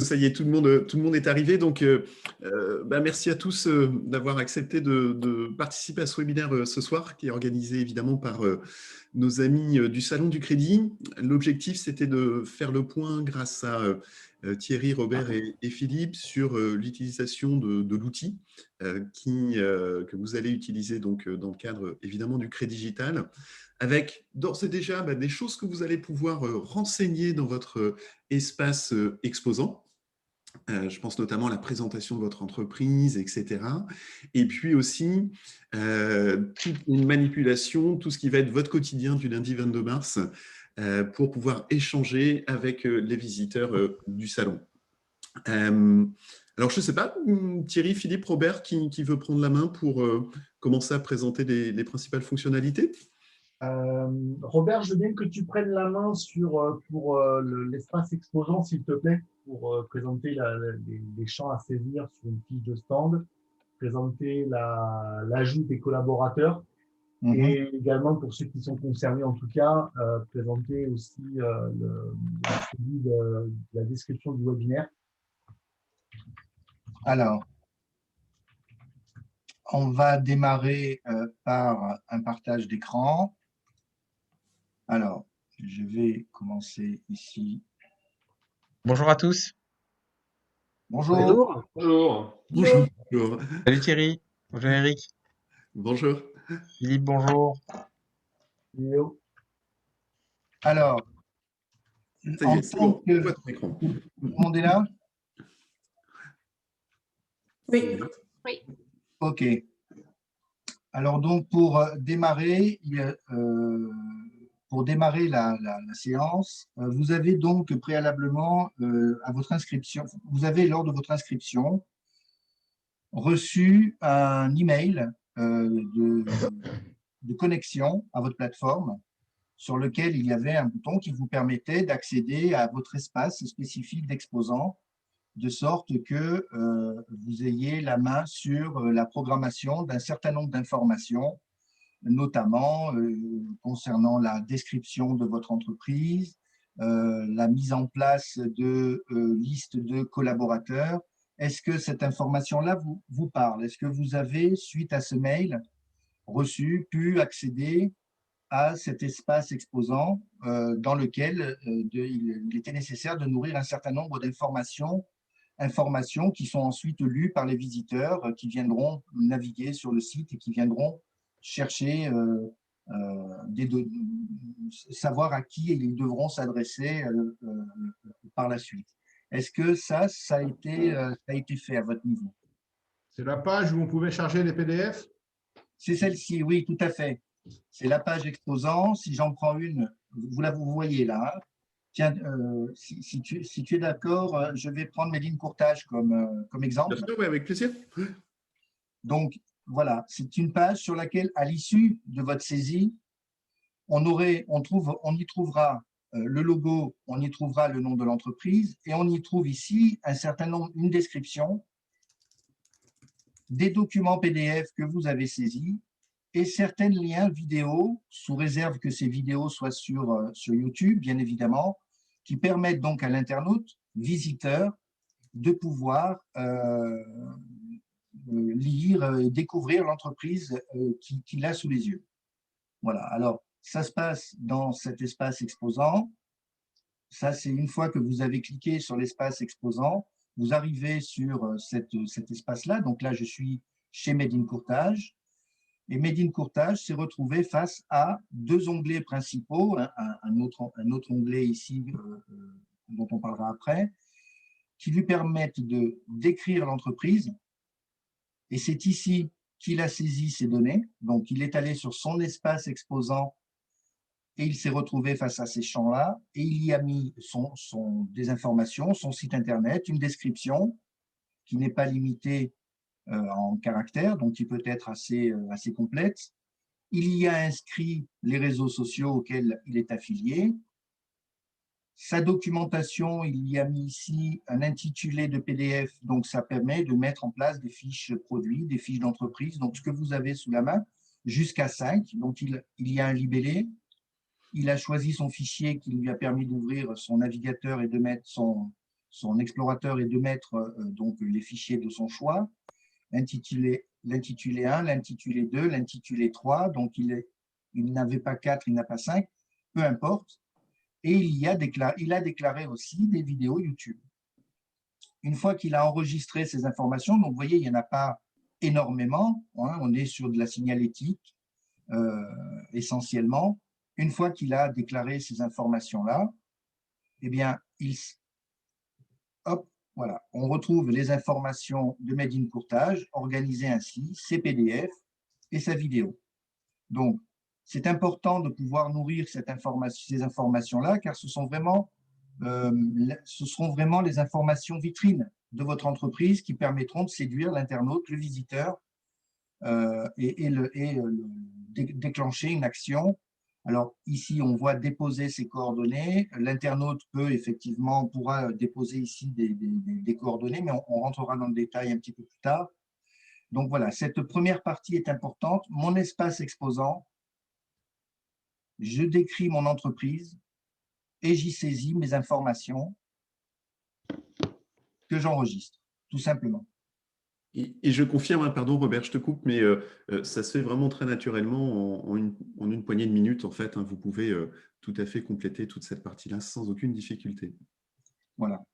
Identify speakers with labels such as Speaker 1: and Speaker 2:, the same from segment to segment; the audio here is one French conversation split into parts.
Speaker 1: Ça y est, tout le monde est arrivé. Donc, merci à tous d'avoir accepté de participer à ce webinaire ce soir, qui est organisé évidemment par nos amis du Salon du Crédit. L'objectif, c'était de faire le point grâce à Thierry, Robert et Philippe sur l'utilisation de l'outil que vous allez utiliser donc, dans le cadre évidemment du Crédit Digital, avec d'ores et déjà des choses que vous allez pouvoir renseigner dans votre espace exposant. Je pense notamment à la présentation de votre entreprise, etc. Et puis aussi, toute une manipulation, tout ce qui va être votre quotidien du lundi 22 mars, pour pouvoir échanger avec les visiteurs du salon. Alors, je ne sais pas, Thierry, Philippe, Robert, qui veut prendre la main pour commencer à présenter les principales fonctionnalités?
Speaker 2: Robert, je veux bien que tu prennes la main pour l'espace exposant, s'il te plaît, pour présenter les champs à saisir sur une fiche de stand, présenter l'ajout des collaborateurs et également, pour ceux qui sont concernés en tout cas, présenter aussi la description du webinaire.
Speaker 3: Alors, on va démarrer par un partage d'écran. Alors, je vais commencer ici.
Speaker 4: Bonjour à tous.
Speaker 3: Bonjour.
Speaker 1: Bonjour. Bonjour.
Speaker 4: Salut Thierry. Bonjour Eric.
Speaker 1: Bonjour.
Speaker 4: Philippe, bonjour.
Speaker 2: Léo.
Speaker 3: Alors,
Speaker 1: ça y est, c'est bon, on voit ton écran.
Speaker 3: Tout le monde est là?
Speaker 5: Oui. Oui.
Speaker 3: OK. Alors, donc, pour démarrer la séance, vous avez donc préalablement à votre inscription, vous avez lors de votre inscription reçu un email de connexion à votre plateforme sur lequel il y avait un bouton qui vous permettait d'accéder à votre espace spécifique d'exposant, de sorte que vous ayez la main sur la programmation d'un certain nombre d'informations, notamment concernant la description de votre entreprise, la mise en place de listes de collaborateurs. Est-ce que cette information-là vous parle? Est-ce que vous avez, suite à ce mail reçu, pu accéder à cet espace exposant dans lequel il était nécessaire de nourrir un certain nombre d'informations qui sont ensuite lues par les visiteurs qui viendront naviguer sur le site et qui viendront chercher, savoir à qui ils devront s'adresser par la suite. Est-ce que ça a été fait à votre niveau?
Speaker 6: C'est la page où on pouvait charger les PDF?
Speaker 3: C'est celle-ci, oui, tout à fait. C'est la page exposant. Si j'en prends une, vous voyez là. Hein. Tiens, si tu es d'accord, je vais prendre Méline Courtage comme exemple.
Speaker 1: Bien sûr, oui, avec plaisir.
Speaker 3: Donc, voilà, c'est une page sur laquelle, à l'issue de votre saisie, on y trouvera le logo, on y trouvera le nom de l'entreprise et on y trouve ici une description des documents PDF que vous avez saisis et certains liens vidéo, sous réserve que ces vidéos soient sur YouTube, bien évidemment, qui permettent donc à l'internaute, visiteur, de pouvoir lire et découvrir l'entreprise qu'il a sous les yeux. Voilà, alors ça se passe dans cet espace exposant. Ça, c'est une fois que vous avez cliqué sur l'espace exposant, vous arrivez sur cet espace-là. Donc là, je suis chez Made in Courtage. Et Made in Courtage s'est retrouvé face à deux onglets principaux, un autre onglet ici dont on parlera après, qui lui permettent de décrire l'entreprise. Et c'est ici qu'il a saisi ces données. Donc, il est allé sur son espace exposant et il s'est retrouvé face à ces champs-là et il y a mis des informations, son site Internet, une description qui n'est pas limitée en caractères, donc qui peut être assez complète. Il y a inscrit les réseaux sociaux auxquels il est affilié. Sa documentation, il y a mis ici un intitulé de PDF, donc ça permet de mettre en place des fiches produits, des fiches d'entreprise, donc ce que vous avez sous la main, jusqu'à 5. Donc il y a un libellé. Il a choisi son fichier qui lui a permis d'ouvrir son navigateur et de mettre son son explorateur et de mettre donc les fichiers de son choix, l'intitulé 1, l'intitulé 2, l'intitulé 3, donc il n'avait pas 4, il n'a pas 5, peu importe. Et il a déclaré aussi des vidéos YouTube. Une fois qu'il a enregistré ces informations, donc vous voyez, il n'y en a pas énormément, hein, on est sur de la signalétique essentiellement. Une fois qu'il a déclaré ces informations-là, eh bien, hop, voilà, on retrouve les informations de Made in Courtage organisées ainsi, ses PDF et sa vidéo. Donc, c'est important de pouvoir nourrir ces informations-là, car ce seront vraiment les informations vitrines de votre entreprise qui permettront de séduire l'internaute, le visiteur, et déclencher une action. Alors ici, on voit déposer ses coordonnées. L'internaute pourra déposer ici des coordonnées, mais on rentrera dans le détail un petit peu plus tard. Donc voilà, cette première partie est importante. Mon espace exposant, je décris mon entreprise et j'y saisis mes informations que j'enregistre, tout simplement.
Speaker 1: Et je confirme, hein, pardon Robert, je te coupe, mais ça se fait vraiment très naturellement en une poignée de minutes. En fait, hein, vous pouvez tout à fait compléter toute cette partie-là sans aucune difficulté.
Speaker 3: Voilà,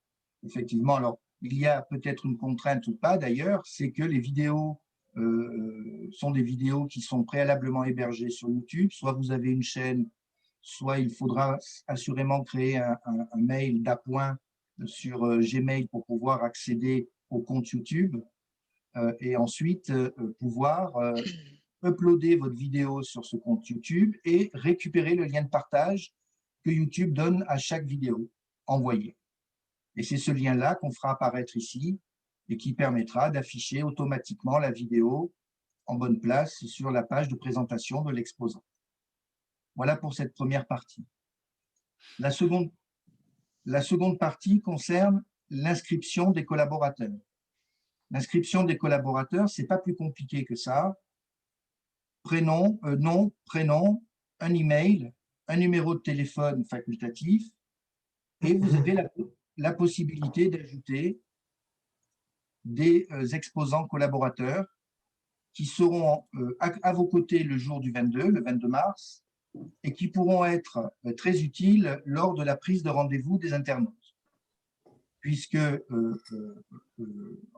Speaker 3: effectivement. Alors, il y a peut-être une contrainte ou pas d'ailleurs, c'est que les vidéos sont des vidéos qui sont préalablement hébergées sur YouTube. Soit vous avez une chaîne, soit il faudra assurément créer un mail d'appoint sur Gmail pour pouvoir accéder au compte YouTube. Et ensuite pouvoir uploader votre vidéo sur ce compte YouTube et récupérer le lien de partage que YouTube donne à chaque vidéo envoyée. Et c'est ce lien-là qu'on fera apparaître ici et qui permettra d'afficher automatiquement la vidéo en bonne place sur la page de présentation de l'exposant. Voilà pour cette première partie. La seconde partie concerne l'inscription des collaborateurs. L'inscription des collaborateurs, ce n'est pas plus compliqué que ça. Prénom, nom, prénom, un email, un numéro de téléphone facultatif, et vous avez la possibilité d'ajouter des exposants collaborateurs qui seront à vos côtés le jour du 22 mars, et qui pourront être très utiles lors de la prise de rendez-vous des internautes. Puisque,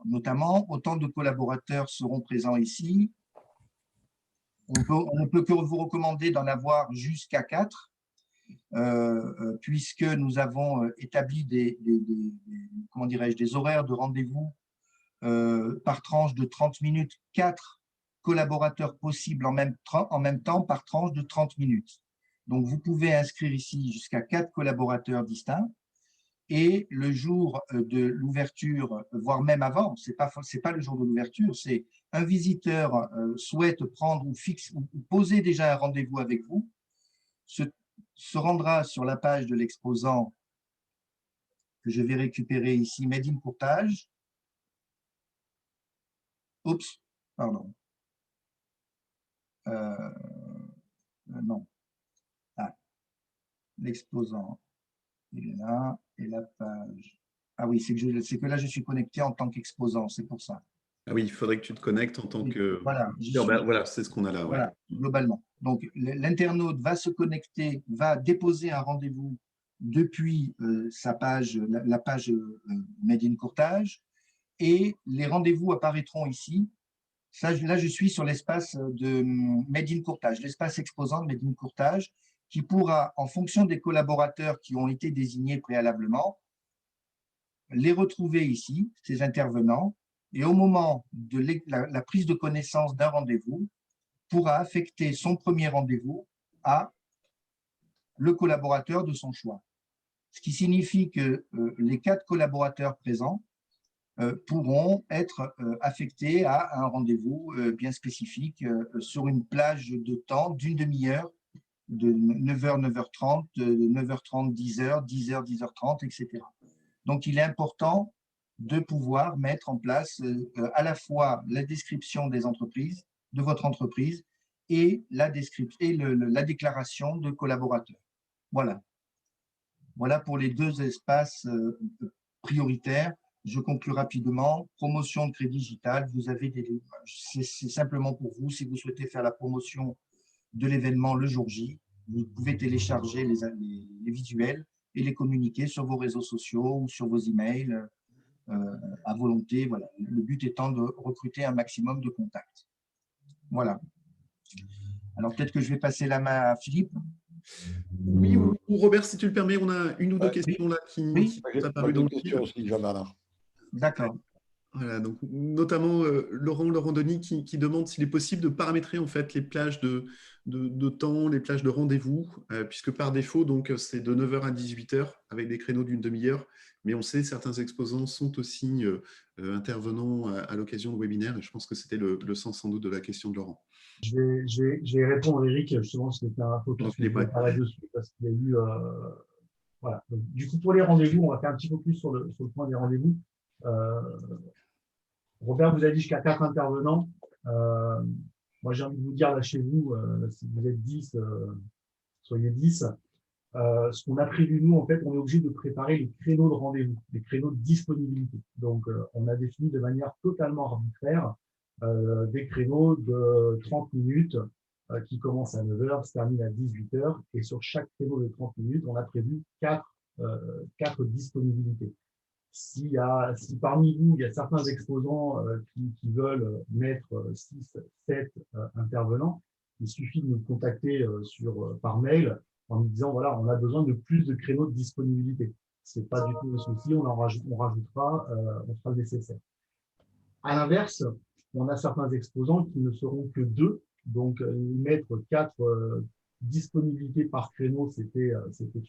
Speaker 3: notamment, autant de collaborateurs seront présents ici. On ne peut que vous recommander d'en avoir jusqu'à 4, puisque nous avons établi des horaires de rendez-vous par tranche de 30 minutes, 4 collaborateurs possibles en même temps par tranche de 30 minutes. Donc, vous pouvez inscrire ici jusqu'à 4 collaborateurs distincts. Et le jour de l'ouverture, voire même avant, c'est pas le jour de l'ouverture, c'est un visiteur souhaite prendre ou poser déjà un rendez-vous avec vous, se rendra sur la page de l'exposant que je vais récupérer ici, Made in Courtage. Oups, pardon. Non. Ah, l'exposant. Il est là, et la page. Ah oui, c'est que là, je suis connecté en tant qu'exposant, c'est pour ça.
Speaker 1: Ah oui, il faudrait que tu te connectes en tant que…
Speaker 3: Voilà,
Speaker 1: voilà, c'est ce qu'on a là.
Speaker 3: Voilà, ouais. Globalement. Donc, l'internaute va se connecter, va déposer un rendez-vous depuis sa page, la page Made in Courtage, et les rendez-vous apparaîtront ici. Là, je suis sur l'espace de Made in Courtage, l'espace exposant de Made in Courtage, qui pourra, en fonction des collaborateurs qui ont été désignés préalablement, les retrouver ici, ces intervenants, et au moment de la prise de connaissance d'un rendez-vous, pourra affecter son premier rendez-vous à le collaborateur de son choix. Ce qui signifie que les 4 collaborateurs présents pourront être affectés à un rendez-vous bien spécifique sur une plage de temps d'une demi-heure, de 9h, 9h30, de 9h30, 10h, 10h, 10h30, etc. Donc, il est important de pouvoir mettre en place à la fois la description des entreprises, de votre entreprise, et la déclaration de collaborateurs. Voilà. Voilà pour les 2 espaces prioritaires. Je conclue rapidement. Promotion de crédit digital. C'est simplement pour vous, si vous souhaitez faire la promotion de l'événement le jour J, vous pouvez télécharger les visuels et les communiquer sur vos réseaux sociaux ou sur vos emails à volonté. Voilà. Le but étant de recruter un maximum de contacts. Voilà. Alors, peut-être que je vais passer la main à Philippe.
Speaker 1: Oui, ou Robert, si tu le permets, on a une ou deux questions là qui sont apparues dans le fil.
Speaker 7: aussi, Jean-Bernard.
Speaker 3: D'accord.
Speaker 1: Voilà, donc notamment Laurent Denis qui demande s'il est possible de paramétrer en fait les plages de temps, les plages de rendez-vous, puisque par défaut, donc c'est de 9h à 18h avec des créneaux d'une demi-heure, mais on sait certains exposants sont aussi intervenants à l'occasion de webinaires, et je pense que c'était le sens sans doute de la question de Laurent.
Speaker 2: Je vais répondre, Eric, justement, c'était un focus que je vais parler dessus parce qu'il y a eu. Voilà. Donc, du coup, pour les rendez-vous, on va faire un petit focus sur le point des rendez-vous. Robert vous a dit jusqu'à 4 intervenants. Moi, j'ai envie de vous dire, là, chez vous, si vous êtes 10, soyez 10. Ce qu'on a prévu, nous, en fait, on est obligé de préparer les créneaux de rendez-vous, les créneaux de disponibilité. Donc, on a défini de manière totalement arbitraire des créneaux de 30 minutes qui commencent à 9h, se terminent à 18h. Et sur chaque créneau de 30 minutes, on a prévu 4 disponibilités. Si parmi vous, il y a certains exposants qui veulent mettre 6, 7 intervenants, il suffit de nous contacter par mail en nous disant, voilà, on a besoin de plus de créneaux de disponibilité. Ce n'est pas du tout le souci, on rajoutera, on fera le nécessaire. À l'inverse, on a certains exposants qui ne seront que 2, donc mettre 4 disponibilités par créneau, c'était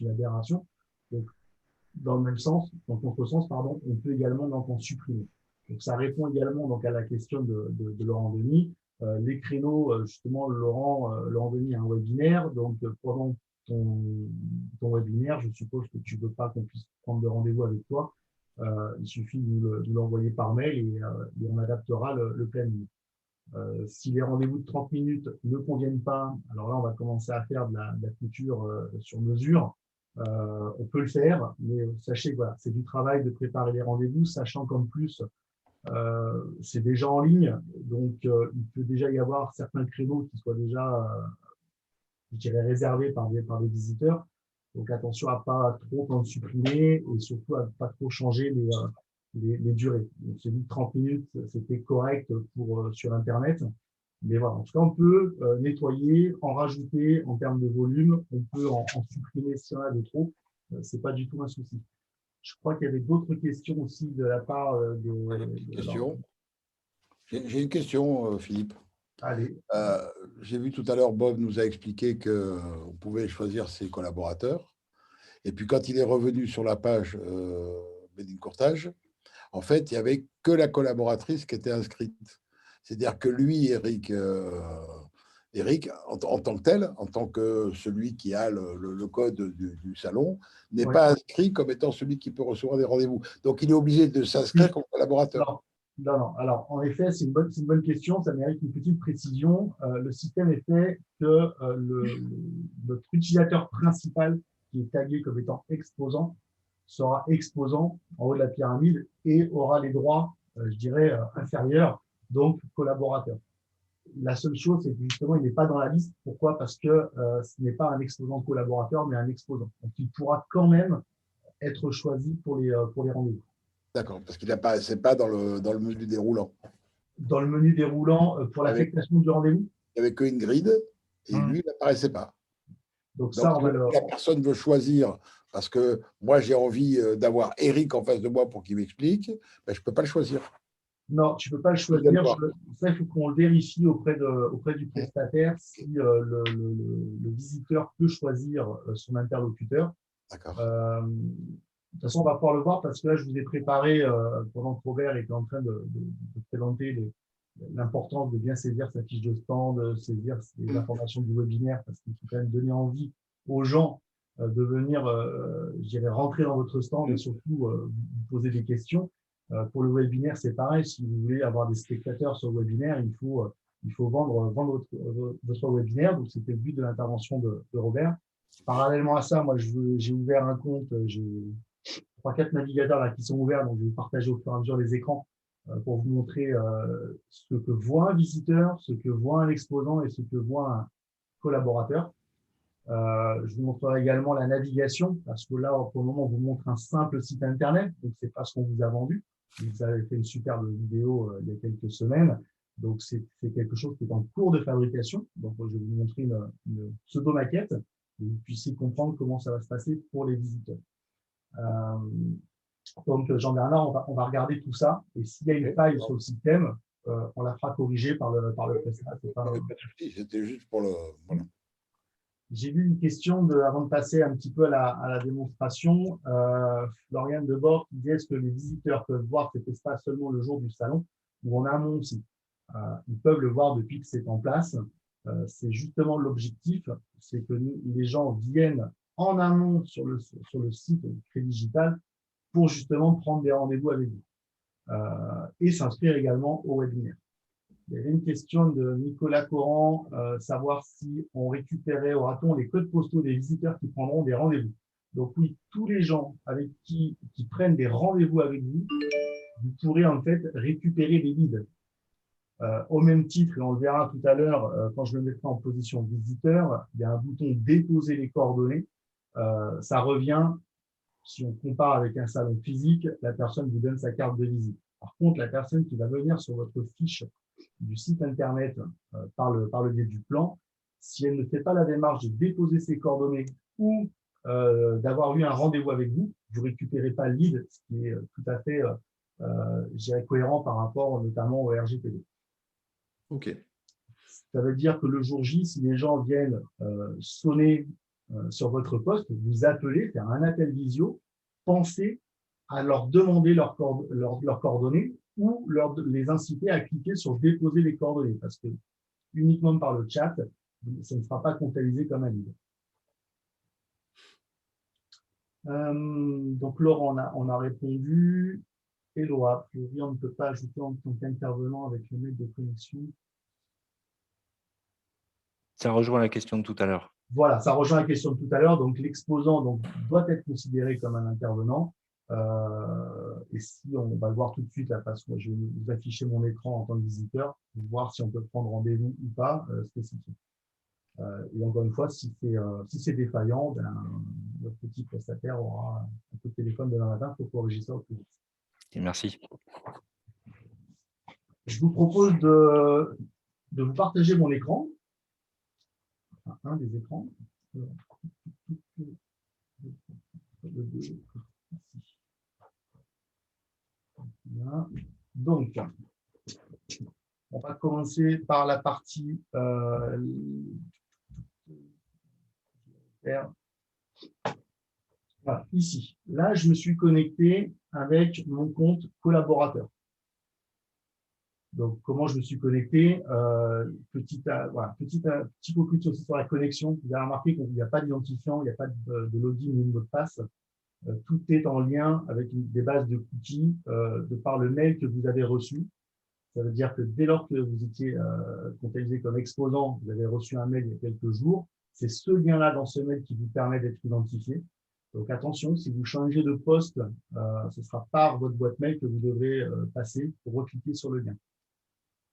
Speaker 2: une aberration. Donc, dans le même sens, dans le contresens, pardon, on peut également en supprimer. Donc, ça répond également donc, à la question de Laurent Denis. Les créneaux, justement, Laurent Denis a un webinaire. Donc, pendant ton webinaire, je suppose que tu ne veux pas qu'on puisse prendre de rendez-vous avec toi. Il suffit de nous l'envoyer par mail et on adaptera le planning. Si les rendez-vous de 30 minutes ne conviennent pas, alors là, on va commencer à faire de la couture sur mesure. On peut le faire, mais sachez que voilà, c'est du travail de préparer les rendez-vous, sachant qu'en plus, c'est déjà en ligne, donc il peut déjà y avoir certains créneaux qui soient déjà, je dirais, réservés par des visiteurs. Donc attention à ne pas trop en supprimer et surtout à ne pas trop changer les durées. Donc, celui de 30 minutes, c'était correct sur Internet. Mais voilà, en tout cas, on peut nettoyer, en rajouter en termes de volume, on peut en supprimer s'il y en a de trop. Ce n'est pas du tout un souci. Je crois qu'il y avait d'autres questions aussi de la part
Speaker 7: J'ai une question, Philippe.
Speaker 2: Allez.
Speaker 7: J'ai vu tout à l'heure, Bob nous a expliqué qu'on pouvait choisir ses collaborateurs. Et puis, quand il est revenu sur la page Bédine Courtage, en fait, il n'y avait que la collaboratrice qui était inscrite. C'est-à-dire que lui, Eric, en tant que tel, en tant que celui qui a le code du salon, n'est pas inscrit comme étant celui qui peut recevoir des rendez-vous. Donc, il est obligé de s'inscrire comme collaborateur.
Speaker 2: Non. Alors, en effet, c'est une bonne question. Ça mérite une petite précision. Le système est fait que notre utilisateur principal, qui est tagué comme étant exposant, sera exposant en haut de la pyramide et aura les droits, je dirais, inférieurs, donc collaborateur. La seule chose, c'est que justement, il n'est pas dans la liste. Pourquoi? Parce que ce n'est pas un exposant collaborateur, mais un exposant. Donc, il pourra quand même être choisi pour les rendez-vous.
Speaker 7: D'accord, parce qu'il n'est pas dans le menu déroulant.
Speaker 2: Dans le menu déroulant, pour l'affectation du rendez-vous?
Speaker 7: Il n'y avait qu'une grille et lui, il n'apparaissait pas.
Speaker 2: Donc ça,
Speaker 7: la personne veut choisir, parce que moi, j'ai envie d'avoir Eric en face de moi pour qu'il m'explique, ben, je ne peux pas le choisir.
Speaker 2: Non, tu ne peux pas le choisir. Ça, il faut qu'on le vérifie auprès du prestataire si le visiteur peut choisir son interlocuteur.
Speaker 7: D'accord.
Speaker 2: De toute façon, on va pouvoir le voir parce que là, je vous ai préparé, pendant que Robert était en train de présenter l'importance de bien saisir sa fiche de stand, saisir les informations du webinaire, parce qu'il faut quand même donner envie aux gens de venir, je dirais, rentrer dans votre stand et surtout vous poser des questions. Pour le webinaire, c'est pareil. Si vous voulez avoir des spectateurs sur le webinaire, il faut vendre votre webinaire. Donc, c'était le but de l'intervention de Robert. Parallèlement à ça, moi, j'ai ouvert un compte. 3-4 navigateurs là, qui sont ouverts, donc je vais vous partager au fur et à mesure les écrans pour vous montrer ce que voit un visiteur, ce que voit un exposant et ce que voit un collaborateur. Je vous montrerai également la navigation, parce que là, pour le moment, on vous montre un simple site internet, donc c'est pas ce qu'on vous a vendu. Vous avez fait une superbe vidéo il y a quelques semaines, donc c'est quelque chose qui est en cours de fabrication. Donc je vais vous montrer une pseudo-maquette, pour que vous puissiez comprendre comment ça va se passer pour les visiteurs. Donc Jean-Bernard, on va regarder tout ça, et s'il y a une faille sur le système, on la fera corriger par le prestataire.
Speaker 7: C'était juste pour le… Voilà.
Speaker 2: J'ai vu une question avant de passer un petit peu à la démonstration. Floriane Debord qui disait est-ce que les visiteurs peuvent voir cet espace seulement le jour du salon ou en amont aussi. Ils peuvent le voir depuis que c'est en place. C'est justement l'objectif, c'est que les gens viennent en amont sur le site Crédit Digital pour justement prendre des rendez-vous avec vous et s'inscrire également au webinaire. Il y avait une question de Nicolas Coran, savoir si on récupérait, aura-t-on les codes postaux des visiteurs qui prendront des rendez-vous. Donc oui, tous les gens qui prennent des rendez-vous avec vous, vous pourrez en fait récupérer des leads. Au même titre, et on le verra tout à l'heure, quand je le mettrai en position visiteur, il y a un bouton déposer les coordonnées. Ça revient, si on compare avec un salon physique, la personne vous donne sa carte de visite. Par contre, la personne qui va venir sur votre fiche du site internet par le biais du plan, si elle ne fait pas la démarche de déposer ses coordonnées ou d'avoir eu un rendez-vous avec vous, vous ne récupérez pas le lead, ce qui est tout à fait je dirais, cohérent par rapport notamment au RGPD.
Speaker 1: OK.
Speaker 2: Ça veut dire que le jour J, si les gens viennent sonner sur votre poste, vous appelez, faire un appel visio, pensez à leur demander leurs coordonnées ou les inciter à cliquer sur déposer les coordonnées, parce que uniquement par le chat, ça ne sera pas comptabilisé comme un lead. Donc Laurent, on a répondu. Hello, a priori, on ne peut pas ajouter en tant qu'intervenant avec le mail de connexion.
Speaker 8: Ça rejoint la question de tout à l'heure.
Speaker 2: Voilà, ça rejoint la question de tout à l'heure. Donc l'exposant doit être considéré comme un intervenant. Et si on va le voir tout de suite, là, parce que je vais vous afficher mon écran en tant que visiteur, pour voir si on peut prendre rendez-vous ou pas spécifique. Et encore une fois, si c'est défaillant, notre petit prestataire aura un coup de téléphone demain matin pour corriger ça au plus vite.
Speaker 8: Et merci.
Speaker 2: Je vous propose de vous partager mon écran, enfin, un des écrans. Voilà. Donc, on va commencer par la partie voilà, ici. Là, je me suis connecté avec mon compte collaborateur. Donc, comment je me suis connecté petit focus aussi sur la connexion. Vous avez remarqué qu'il n'y a pas d'identifiant, il n'y a pas de login ni de mot de passe. Tout est en lien avec des bases de cookies de par le mail que vous avez reçu. Ça veut dire que dès lors que vous étiez comptabilisé comme exposant, vous avez reçu un mail il y a quelques jours, c'est ce lien-là dans ce mail qui vous permet d'être identifié. Donc attention, si vous changez de poste, ce sera par votre boîte mail que vous devrez passer pour recliquer sur le lien.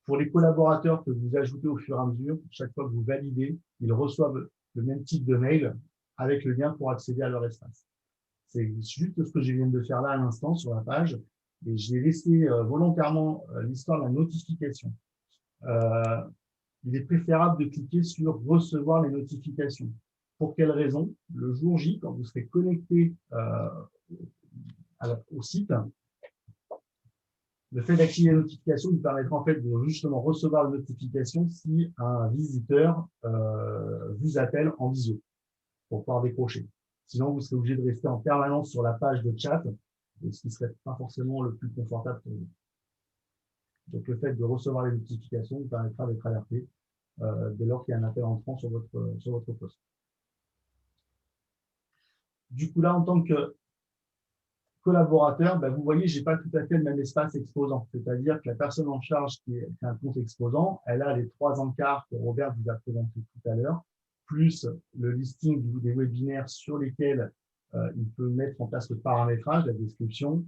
Speaker 2: Pour les collaborateurs que vous ajoutez au fur et à mesure, chaque fois que vous validez, ils reçoivent le même type de mail avec le lien pour accéder à leur espace. C'est juste ce que je viens de faire là à l'instant sur la page. Et j'ai laissé volontairement l'histoire de la notification. Il est préférable de cliquer sur « Recevoir les notifications ». Pour quelle raison? Le jour J, quand vous serez connecté au site, le fait d'activer les notifications vous permettra en fait de justement recevoir les notifications si un visiteur vous appelle en visio pour pouvoir décrocher. Sinon, vous serez obligé de rester en permanence sur la page de chat, ce qui ne serait pas forcément le plus confortable pour vous. Donc, le fait de recevoir les notifications vous permettra d'être alerté dès lors qu'il y a un appel entrant sur votre poste. Du coup, là, en tant que collaborateur, vous voyez, je n'ai pas tout à fait le même espace exposant. C'est-à-dire que la personne en charge qui a un compte exposant, elle a les 3 encarts que Robert vous a présentés tout à l'heure, plus le listing des webinaires sur lesquels il peut mettre en place le paramétrage, la description.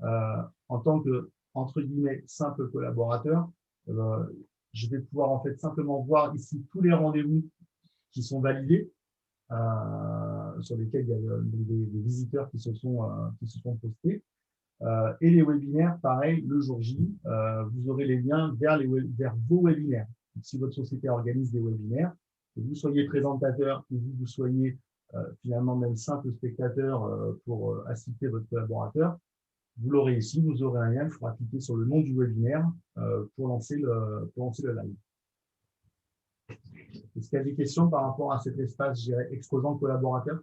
Speaker 2: En tant que, entre guillemets, simple collaborateur, je vais pouvoir en fait simplement voir ici tous les rendez-vous qui sont validés, sur lesquels il y a des visiteurs qui se sont postés. Et les webinaires, pareil, le jour J, vous aurez les liens vers vos webinaires. Donc, si votre société organise des webinaires, que vous soyez présentateur ou vous soyez finalement même simple spectateur pour assister votre collaborateur, vous l'aurez ici, vous aurez un lien, il faudra cliquer sur le nom du webinaire pour lancer le live. Est-ce qu'il y a des questions par rapport à cet espace, je dirais, exposant collaborateur?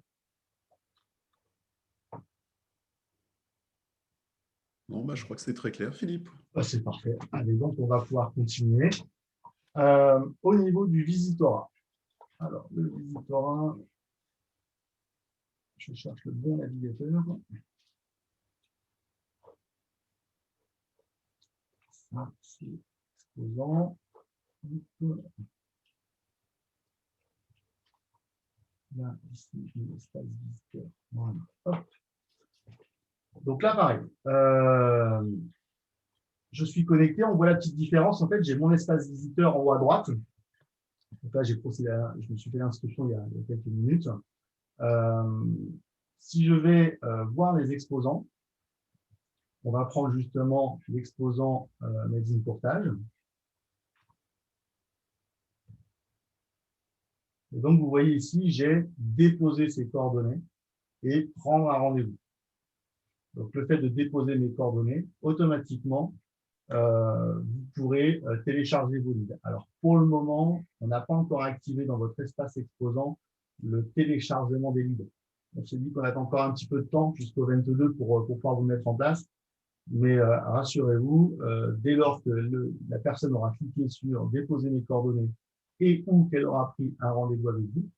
Speaker 1: Non, bah, je crois que c'est très clair, Philippe.
Speaker 2: C'est parfait. Allez, donc on va pouvoir continuer. Au niveau du visitorat. Alors, le visitorat, je cherche le bon navigateur. Ça, c'est exposant. Là, ici, l'espace visiteur. Voilà. Hop. Donc là, pareil. Je suis connecté, on voit la petite différence. En fait, j'ai mon espace visiteur en haut à droite. Donc là, je me suis fait l'inscription il y a quelques minutes. Si je vais voir les exposants, on va prendre justement l'exposant Made in Courtage. Et donc, vous voyez ici, j'ai déposé ces coordonnées et prendre un rendez-vous. Donc, le fait de déposer mes coordonnées, automatiquement, vous pourrez télécharger vos leads. Alors, pour le moment, on n'a pas encore activé dans votre espace exposant le téléchargement des leads. On s'est dit qu'on a encore un petit peu de temps jusqu'au 22 pour pouvoir vous mettre en place. Mais rassurez-vous, dès lors que la personne aura cliqué sur « Déposer mes coordonnées » et ou qu'elle aura pris un rendez-vous avec vous,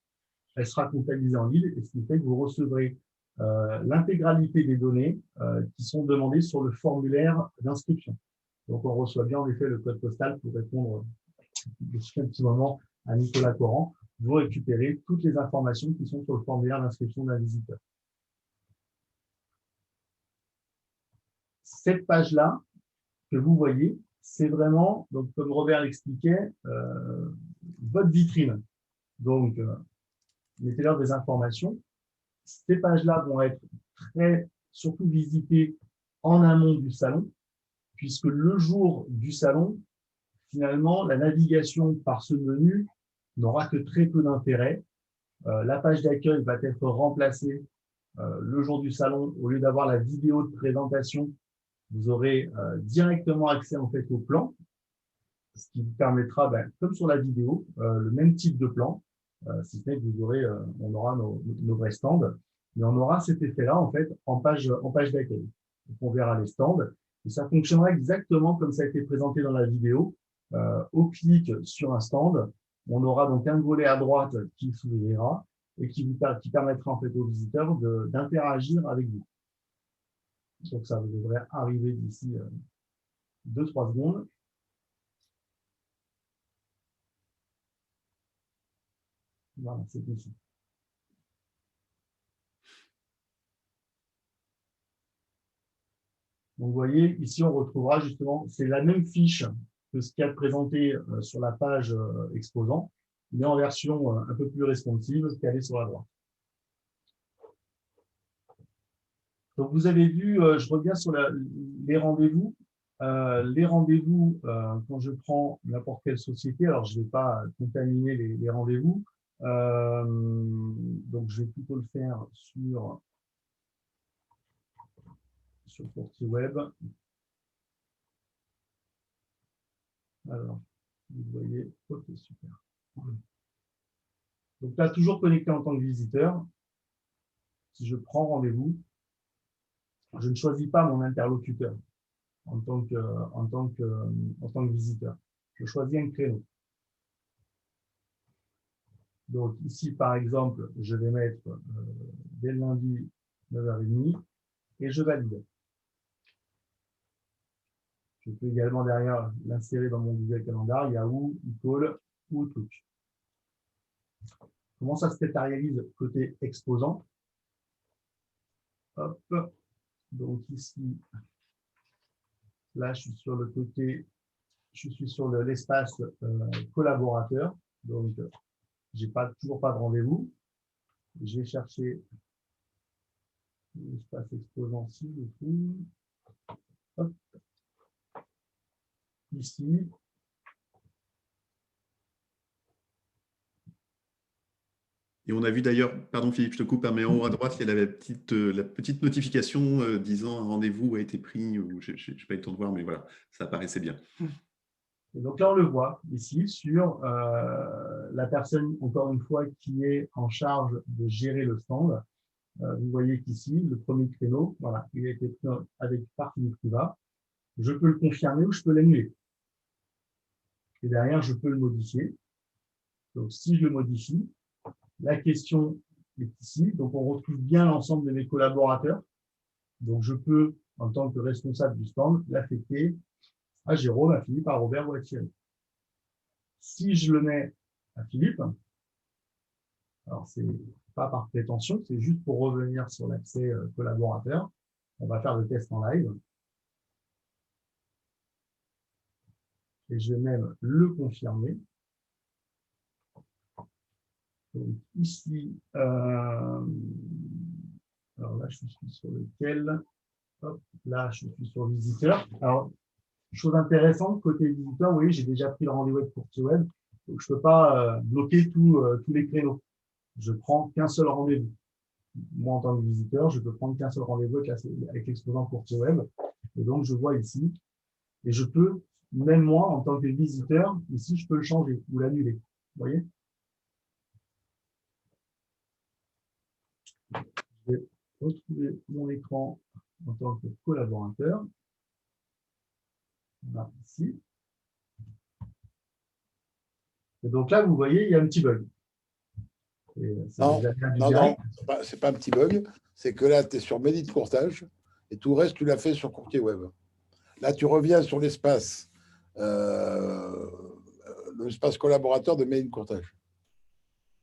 Speaker 2: elle sera comptabilisée en lead, et ce qui fait que vous recevrez l'intégralité des données qui sont demandées sur le formulaire d'inscription. Donc, on reçoit bien en effet le code postal pour répondre depuis un petit moment à Nicolas Coran. Vous récupérez toutes les informations qui sont sur le formulaire d'inscription d'un visiteur. Cette page-là que vous voyez, c'est vraiment, donc, comme Robert l'expliquait, votre vitrine. Donc, mettez-leur des informations. Ces pages-là vont être surtout visitées en amont du salon, puisque le jour du salon, finalement, la navigation par ce menu n'aura que très peu d'intérêt. La page d'accueil va être remplacée le jour du salon. Au lieu d'avoir la vidéo de présentation, vous aurez directement accès en fait au plan, ce qui vous permettra, comme sur la vidéo, le même type de plan, si ce n'est que on aura nos vrais stands, mais on aura cet effet-là en fait en page d'accueil. On verra les stands et ça fonctionnera exactement comme ça a été présenté dans la vidéo. Au clic sur un stand, on aura donc un volet à droite qui s'ouvrira et qui permettra en fait aux visiteurs d'interagir avec vous. Donc ça devrait arriver d'ici 2-3 secondes. Voilà, c'est ici. Donc vous voyez, ici on retrouvera justement, c'est la même fiche que ce qu'il y a présenté sur la page exposant, mais en version un peu plus responsive, calée sur la droite. Donc vous avez vu, je reviens sur les rendez-vous. Les rendez-vous, quand je prends n'importe quelle société, alors je ne vais pas contaminer les rendez-vous, donc je vais plutôt le faire sur Courtier Web. Alors, vous voyez, ok, super. Donc là, toujours connecté en tant que visiteur. Si je prends rendez-vous, je ne choisis pas mon interlocuteur en tant que visiteur. Je choisis un créneau. Donc ici, par exemple, je vais mettre dès le lundi 9h30 et je valide. Je peux également derrière l'insérer dans mon Google Calendar, Yahoo, eCall ou Outlook. Comment ça se matérialise côté exposant? Hop. Donc ici, là, je suis sur le côté, je suis sur l'espace collaborateur. Donc, je n'ai toujours pas de rendez-vous. Je vais chercher l'espace exposant-ci, je trouve. Hop. Ici.
Speaker 1: Et on a vu d'ailleurs, pardon Philippe, je te coupe, mais en haut à droite, il y a la petite notification disant un rendez-vous a été pris, ou je n'ai pas eu le temps de voir, mais voilà, ça apparaissait bien.
Speaker 2: Et donc là, on le voit ici sur la personne, encore une fois, qui est en charge de gérer le stand. Vous voyez qu'ici, le premier créneau, voilà, il a été pris par Philippe Riva. Je peux le confirmer ou je peux l'annuler. Et derrière, je peux le modifier. Donc, si je le modifie, la question est ici. Donc, on retrouve bien l'ensemble de mes collaborateurs. Donc, je peux, en tant que responsable du stand, l'affecter à Jérôme, à Philippe, à Robert ou à Thierry. Si je le mets à Philippe, alors c'est pas par prétention, c'est juste pour revenir sur l'accès collaborateur. On va faire le test en live. Et je vais même le confirmer. Donc ici, alors là, je suis sur lequel? Hop, là, je suis sur visiteur. Alors, chose intéressante, côté visiteur, vous voyez, j'ai déjà pris le rendez-vous avec Courtier Web. Donc, je ne peux pas bloquer tous les créneaux. Je ne prends qu'un seul rendez-vous. Moi, en tant que visiteur, je peux prendre qu'un seul rendez-vous avec l'exposant Courtier Web. Et donc, je vois ici. Et je peux, même moi, en tant que visiteur, ici, je peux le changer ou l'annuler. Vous voyez? Je vais retrouver mon écran en tant que collaborateur. Voilà, ici. Et donc là, vous voyez, il y a un petit bug.
Speaker 7: Non, c'est pas un petit bug. C'est que là, tu es sur Made in Courtage et tout le reste, tu l'as fait sur Courtier Web. Là, tu reviens sur l'espace collaborateur de Made in Courtage.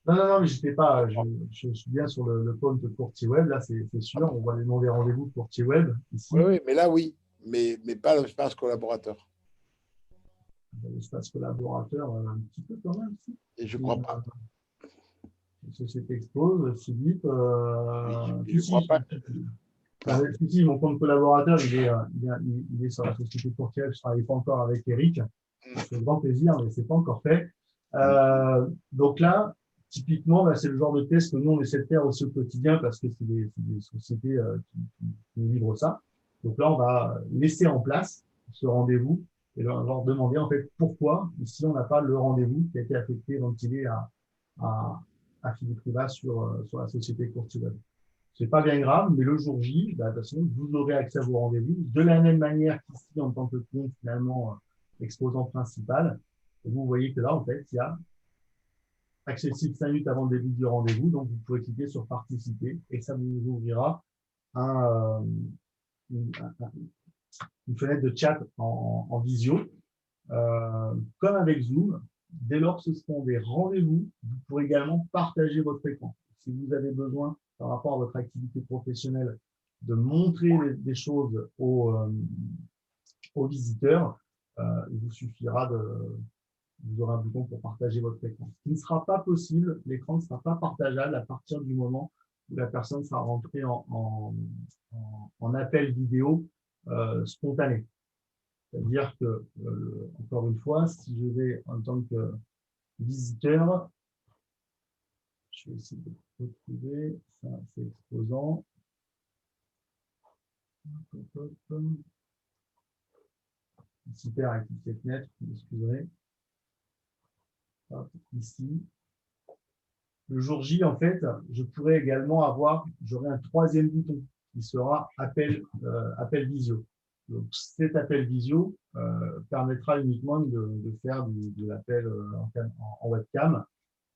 Speaker 2: Non, mais j'étais pas. Je suis bien sur le compte de Courtier Web. Là, c'est sûr. On voit les noms des rendez-vous de Courtier Web ici.
Speaker 7: Oui, mais là, oui. Mais pas l'espace collaborateur.
Speaker 2: L'espace collaborateur, un petit peu quand même. Ici.
Speaker 7: Et je ne crois pas.
Speaker 2: Société Expose, Philippe.
Speaker 7: Je crois pas.
Speaker 2: Si, mon compte collaborateur, il est sur la société Courtier Web. Je ne travaille pas encore avec Eric. C'est grand plaisir, mais ce n'est pas encore fait. Donc là, typiquement, c'est le genre de test que nous, on essaie de faire aussi au quotidien parce que c'est des sociétés qui nous livrent ça. Donc là, on va laisser en place ce rendez-vous et leur demander en fait pourquoi ici, on n'a pas le rendez-vous qui a été affecté, ventilé à Philippe Riva sur la société Courtier Web. Ce n'est pas bien grave, mais le jour J, de toute façon, vous aurez accès à vos rendez-vous de la même manière qu'ici, en tant que compte, finalement, exposant principal. Et vous voyez que là, en fait, il y a accessible 5 minutes avant le début du rendez-vous. Donc, vous pouvez cliquer sur participer et ça vous ouvrira une fenêtre de chat en visio. Comme avec Zoom, dès lors que ce seront des rendez-vous, vous pourrez également partager votre écran. Si vous avez besoin, par rapport à votre activité professionnelle, de montrer des choses aux visiteurs, il vous suffira vous aurez un bouton pour partager votre écran. Ce qui ne sera pas possible, l'écran ne sera pas partageable à partir du moment où la personne sera rentrée en appel vidéo spontané. C'est-à-dire que, encore une fois, si je vais en tant que visiteur, je vais essayer de retrouver, ça c'est exposant. Super avec cette fenêtre, vous m'excuserez. Ici. Le jour J, en fait, je pourrais également j'aurai un troisième bouton qui sera appel visio. Donc, cet appel visio permettra uniquement de faire de l'appel en webcam,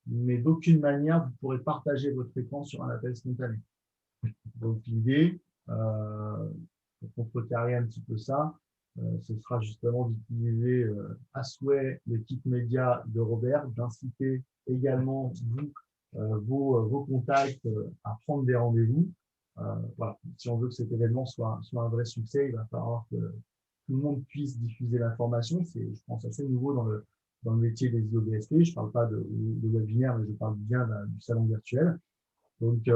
Speaker 2: mais d'aucune manière, vous pourrez partager votre écran sur un appel spontané. Donc, l'idée, pour contrecarrer un petit peu ça, ce sera justement d'utiliser à souhait le kit média de Robert, d'inciter également vos contacts à prendre des rendez-vous Voilà. Si on veut que cet événement soit un vrai succès, il va falloir que tout le monde puisse diffuser l'information. C'est, je pense, assez nouveau dans le métier des IOBSP. Je ne parle pas de webinaire, mais je parle bien du salon virtuel. Donc,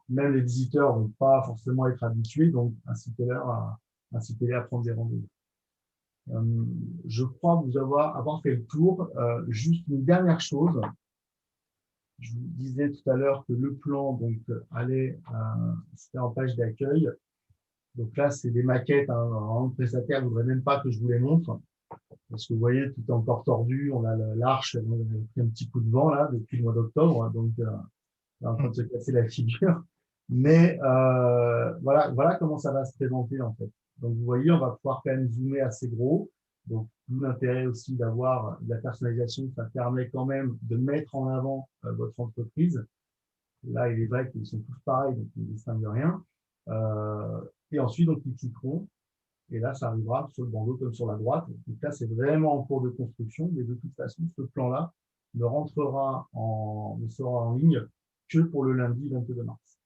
Speaker 2: même les visiteurs ne vont pas forcément être habitués, donc incitez-les à prendre des rendez-vous. Je crois vous avoir fait le tour. Juste une dernière chose. Je vous disais tout à l'heure que le plan donc, allait se faire en page d'accueil. Donc là, c'est des maquettes. Le prestataire ne voudrait même pas que je vous les montre. Parce que vous voyez, tout est encore tordu. On a l'arche, on a pris un petit coup de vent là, depuis le mois d'octobre. Donc, on est en train de se casser la figure. Mais voilà comment ça va se présenter en fait. Donc, vous voyez, on va pouvoir quand même zoomer assez gros. Donc, d'où l'intérêt aussi d'avoir de la personnalisation. Ça permet quand même de mettre en avant votre entreprise. Là, il est vrai qu'ils sont tous pareils, donc ils ne distinguent rien. Et ensuite, donc, ils cliqueront. Et là, ça arrivera sur le bandeau comme sur la droite. Donc là, c'est vraiment en cours de construction. Mais de toute façon, ce plan-là ne sera en ligne que pour le lundi 22 mars.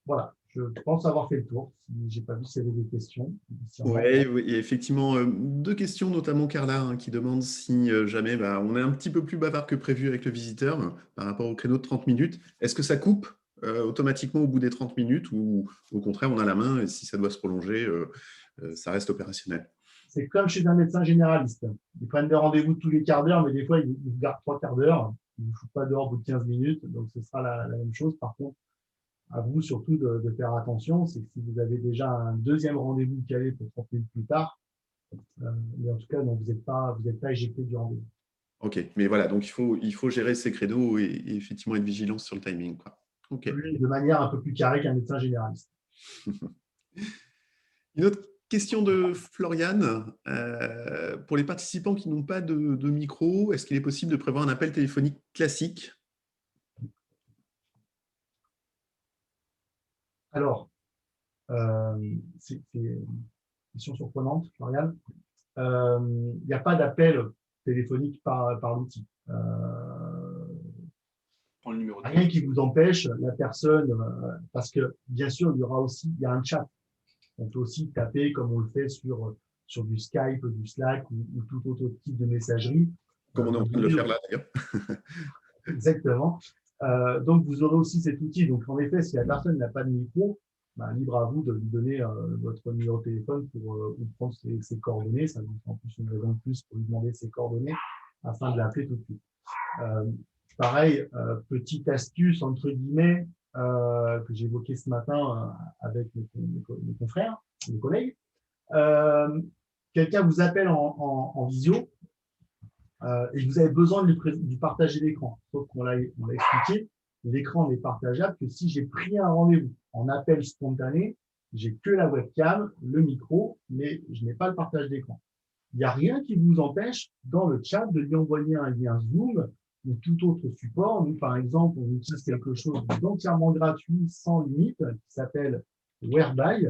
Speaker 2: Voilà, je pense avoir fait le tour. Si je n'ai pas vu s'il y avait des questions.
Speaker 1: Oui, et effectivement, deux questions, notamment Carla, hein, qui demande si jamais on est un petit peu plus bavard que prévu avec le visiteur par rapport au créneau de 30 minutes. Est-ce que ça coupe automatiquement au bout des 30 minutes ou au contraire, on a la main et si ça doit se prolonger, ça reste opérationnel?
Speaker 2: C'est comme chez un médecin généraliste. Ils prennent des rendez-vous tous les quarts d'heure, mais des fois, ils vous gardent 3 quarts d'heure. Ils ne vous foutent pas dehors au bout de 15 minutes. Donc, ce sera la même chose. Par contre, à vous surtout de faire attention, c'est que si vous avez déjà un deuxième rendez-vous calé pour 30 minutes plus tard, mais en tout cas, donc, vous n'êtes pas éjecté du rendez-vous.
Speaker 1: Ok, mais voilà, donc il faut gérer ces créneaux et effectivement être vigilant sur le timing, quoi. Okay.
Speaker 2: Oui, de manière un peu plus carrée qu'un médecin généraliste.
Speaker 1: Une autre question de Floriane. Pour les participants qui n'ont pas de micro, est-ce qu'il est possible de prévoir un appel téléphonique classique?
Speaker 2: Alors, c'est une question surprenante, Floriane. Il n'y a pas d'appel téléphonique par l'outil. Rien qui vous empêche, la personne, parce que bien sûr, il y a un chat. On peut aussi taper comme on le fait sur du Skype, du Slack ou tout autre type de messagerie.
Speaker 1: Comme on est en train de le faire là, d'ailleurs.
Speaker 2: Exactement. Donc, vous aurez aussi cet outil. Donc, en effet, si la personne n'a pas de micro, libre à vous de lui donner votre numéro de téléphone pour prendre ses coordonnées. Ça vous fait en plus une raison de plus pour lui demander ses coordonnées afin de l'appeler tout de suite. Pareil, petite astuce, entre guillemets, que j'ai évoquée ce matin avec mes confrères, mes collègues. Quelqu'un vous appelle en visio et vous avez besoin de lui partager l'écran. Sauf qu'on l'a expliqué, l'écran n'est partageable que si j'ai pris un rendez-vous en appel spontané, j'ai que la webcam, le micro, mais je n'ai pas le partage d'écran. Il n'y a rien qui vous empêche dans le chat de lui envoyer un lien Zoom ou tout autre support. Nous, par exemple, on utilise quelque chose d'entièrement gratuit, sans limite, qui s'appelle Whereby.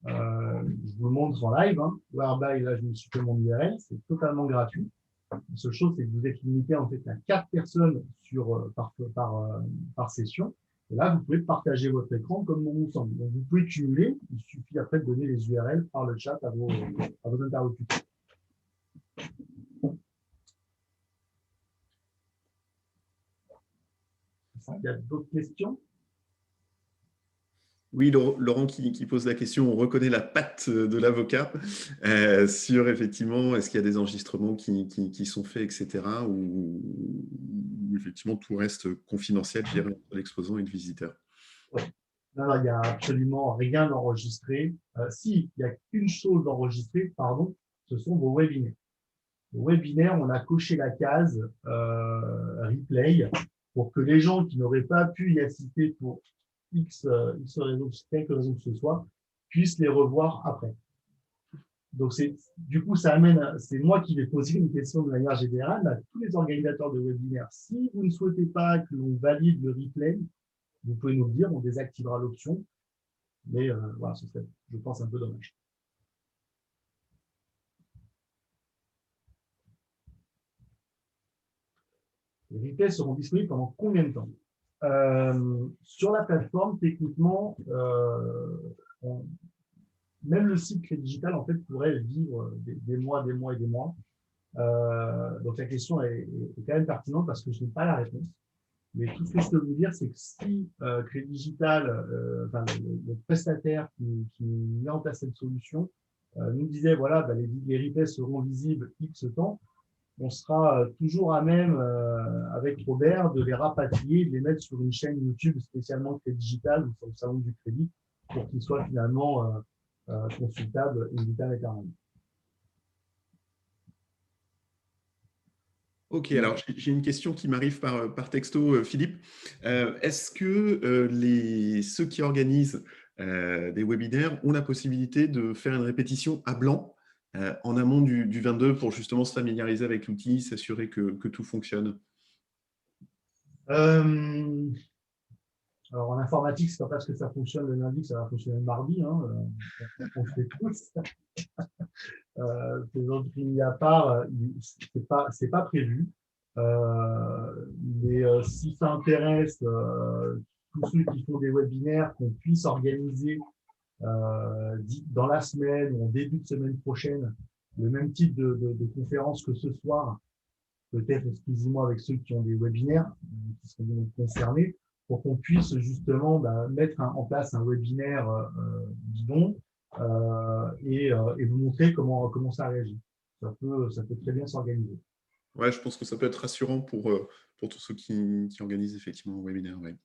Speaker 2: Je vous le montre en live. Whereby, là, je me suis fait mon URL, c'est totalement gratuit. La seule chose, c'est que vous êtes limité en fait à 4 personnes par session. Et là, vous pouvez partager votre écran comme bon vous semble. Donc, vous pouvez cumuler. Il suffit après de donner les URL par le chat à vos interlocuteurs. Il y a d'autres questions?
Speaker 1: Oui, Laurent qui pose la question, on reconnaît la patte de l'avocat sur effectivement, est-ce qu'il y a des enregistrements qui sont faits, etc. ou effectivement tout reste confidentiel, je dirais, entre l'exposant et le visiteur.
Speaker 2: Non, il n'y a absolument rien d'enregistré. Si, il y a qu'une chose d'enregistrée, pardon, ce sont vos webinaires. Vos webinaires, on a coché la case replay pour que les gens qui n'auraient pas pu y assister pour X raisons, quelque raison que ce soit, puissent les revoir après. Donc, du coup, ça amène, c'est moi qui vais poser une question de manière générale à tous les organisateurs de webinaires. Si vous ne souhaitez pas que l'on valide le replay, vous pouvez nous le dire, on désactivera l'option. Mais voilà, ce serait, je pense, un peu dommage. Les replays seront disponibles pendant combien de temps? Sur la plateforme, techniquement, même le site Crédit Digital en fait, pourrait vivre des mois, des mois et des mois. Donc la question est quand même pertinente parce que je n'ai pas la réponse. Mais tout ce que je peux vous dire, c'est que si Crédit Digital, enfin, le prestataire qui met en place cette solution, nous disait voilà, les replays seront visibles X temps, on sera toujours à même, avec Robert, de les rapatrier, de les mettre sur une chaîne YouTube spécialement Crédit Digital ou sur le salon du crédit pour qu'ils soient finalement consultables in vitam aeternam.
Speaker 1: Ok, alors j'ai une question qui m'arrive par texto, Philippe. Est-ce que ceux qui organisent des webinaires ont la possibilité de faire une répétition à blanc en amont du 22 pour justement se familiariser avec l'outil, s'assurer que tout fonctionne?
Speaker 2: Alors en informatique, c'est pas parce que ça fonctionne le lundi que ça va fonctionner le mardi. Hein. On le fait tous. Plaisanterie à part, c'est pas prévu. Mais si ça intéresse tous ceux qui font des webinaires, qu'on puisse organiser dans la semaine ou en début de semaine prochaine le même type de conférence que ce soir, peut-être exclusivement avec ceux qui ont des webinaires qui sont concernés, pour qu'on puisse justement mettre en place un webinaire bidon et vous montrer comment ça réagit. Ça peut très bien s'organiser.
Speaker 1: Ouais, je pense que ça peut être rassurant pour tous ceux qui organisent effectivement un webinaire. Ouais.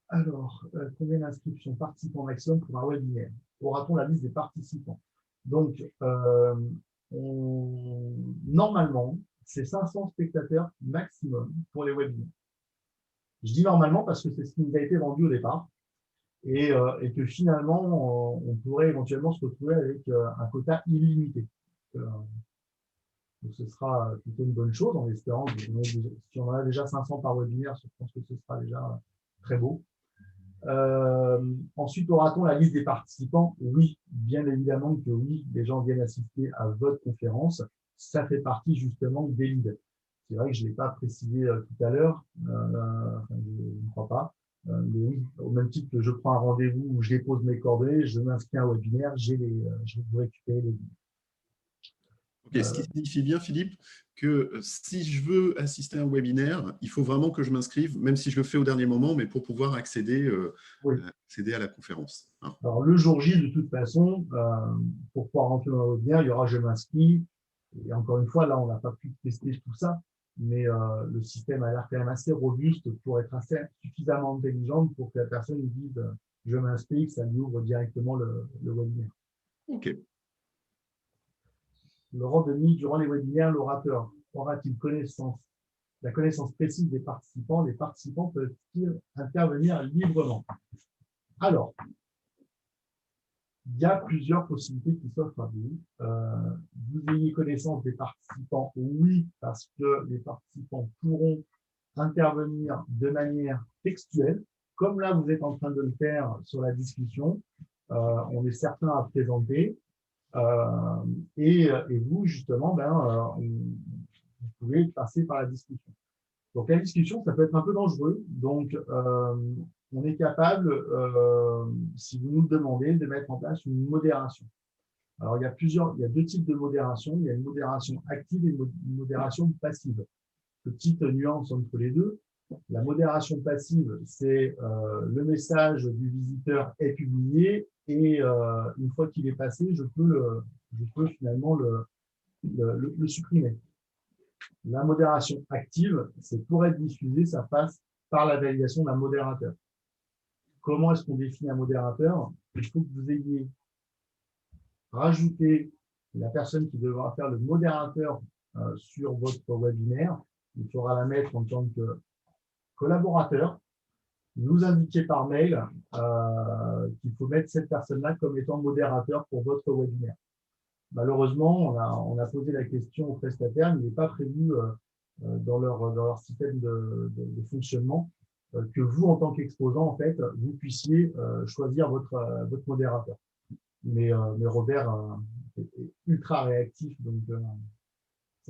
Speaker 2: Alors, combien d'inscriptions participants maximum pour un webinaire? Aura-t-on la liste des participants? Donc, normalement, c'est 500 spectateurs maximum pour les webinaires. Je dis normalement parce que c'est ce qui nous a été vendu au départ et que finalement, on pourrait éventuellement se retrouver avec un quota illimité. Donc, ce sera plutôt une bonne chose en espérant que si on en a déjà 500 par webinaire, je pense que ce sera déjà très beau. Ensuite, aura-t-on la liste des participants? Oui, bien évidemment que oui, les gens viennent assister à votre conférence. Ça fait partie justement des leads. C'est vrai que je ne l'ai pas précisé tout à l'heure, je ne crois pas. Mais oui, au même titre que je prends un rendez-vous où je dépose mes coordonnées, je m'inscris à un webinaire, je vais vous récupérer les leads.
Speaker 1: Okay, ce qui signifie bien, Philippe, que si je veux assister à un webinaire, il faut vraiment que je m'inscrive, même si je le fais au dernier moment, mais pour pouvoir accéder à la conférence. Hein.
Speaker 2: Alors, le jour J, de toute façon, pour pouvoir rentrer dans le webinaire, il y aura « je m'inscris ». Et encore une fois, là, on n'a pas pu tester tout ça, mais le système a l'air quand même assez robuste pour être suffisamment intelligent pour que la personne dise « je m'inscris », que ça lui ouvre directement le webinaire.
Speaker 1: OK.
Speaker 2: Laurent Denis, durant les webinaires, l'orateur aura-t-il la connaissance précise des participants? Les participants peuvent-ils intervenir librement? Alors, il y a plusieurs possibilités qui s'offrent à vous. Vous ayez connaissance des participants, oui, parce que les participants pourront intervenir de manière textuelle, comme là vous êtes en train de le faire sur la discussion. On est certain à présenter. Et vous, justement, vous pouvez passer par la discussion. Donc, la discussion, ça peut être un peu dangereux. Donc, on est capable, si vous nous le demandez, de mettre en place une modération. Alors, il y a deux types de modération. Il y a une modération active et une modération passive. Petite nuance entre les deux. La modération passive, c'est le message du visiteur est publié et une fois qu'il est passé, je peux finalement le supprimer. La modération active, c'est pour être diffusé, ça passe par la validation d'un modérateur. Comment est-ce qu'on définit un modérateur? Il faut que vous ayez rajouté la personne qui devra faire le modérateur sur votre webinaire. Il faudra la mettre en tant que collaborateur, nous indiquer par mail qu'il faut mettre cette personne-là comme étant modérateur pour votre webinaire. Malheureusement, on a posé la question aux prestataires, mais il n'est pas prévu dans leur système de fonctionnement que vous, en tant qu'exposant, en fait, vous puissiez choisir votre modérateur. Mais Robert est ultra réactif, donc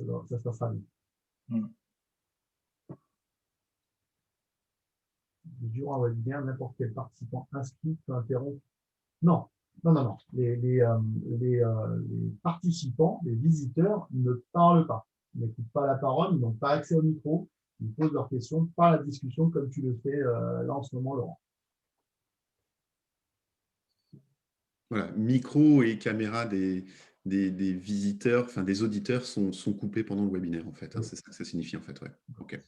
Speaker 2: ça se passera bien. Durant un webinaire, n'importe quel participant inscrit peut interrompre. Non. Les participants, les visiteurs ne parlent pas, ils n'écoutent pas la parole, ils n'ont pas accès au micro, ils posent leurs questions par la discussion comme tu le fais là en ce moment, Laurent.
Speaker 1: Voilà, micro et caméra des visiteurs, enfin des auditeurs sont coupés pendant le webinaire en fait. Hein, c'est ça que ça signifie en fait. Ouais. Ok.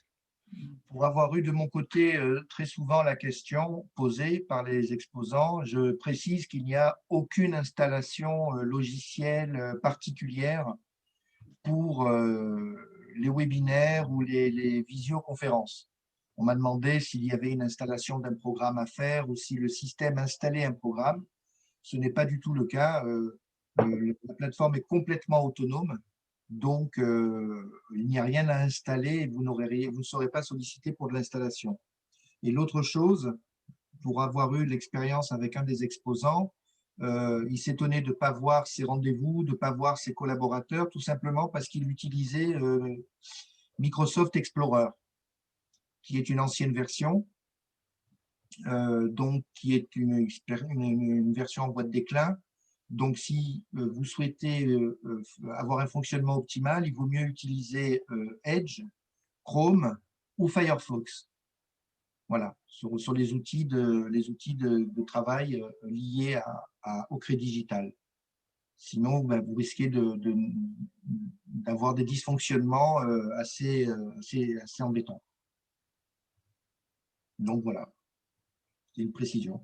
Speaker 3: Pour avoir eu de mon côté très souvent la question posée par les exposants, je précise qu'il n'y a aucune installation logicielle particulière pour les webinaires ou les visioconférences. On m'a demandé s'il y avait une installation d'un programme à faire ou si le système installait un programme. Ce n'est pas du tout le cas. La plateforme est complètement autonome. Donc, il n'y a rien à installer et vous ne serez pas sollicité pour de l'installation. Et l'autre chose, pour avoir eu l'expérience avec un des exposants, il s'étonnait de ne pas voir ses rendez-vous, de ne pas voir ses collaborateurs, tout simplement parce qu'il utilisait Microsoft Explorer, qui est une ancienne version, donc qui est une version en voie de déclin. Donc, si vous souhaitez avoir un fonctionnement optimal, il vaut mieux utiliser Edge, Chrome ou Firefox. Voilà, sur les outils de travail liés au crédit digital. Sinon, vous risquez d'avoir des dysfonctionnements assez embêtants. Donc, voilà, c'est une précision.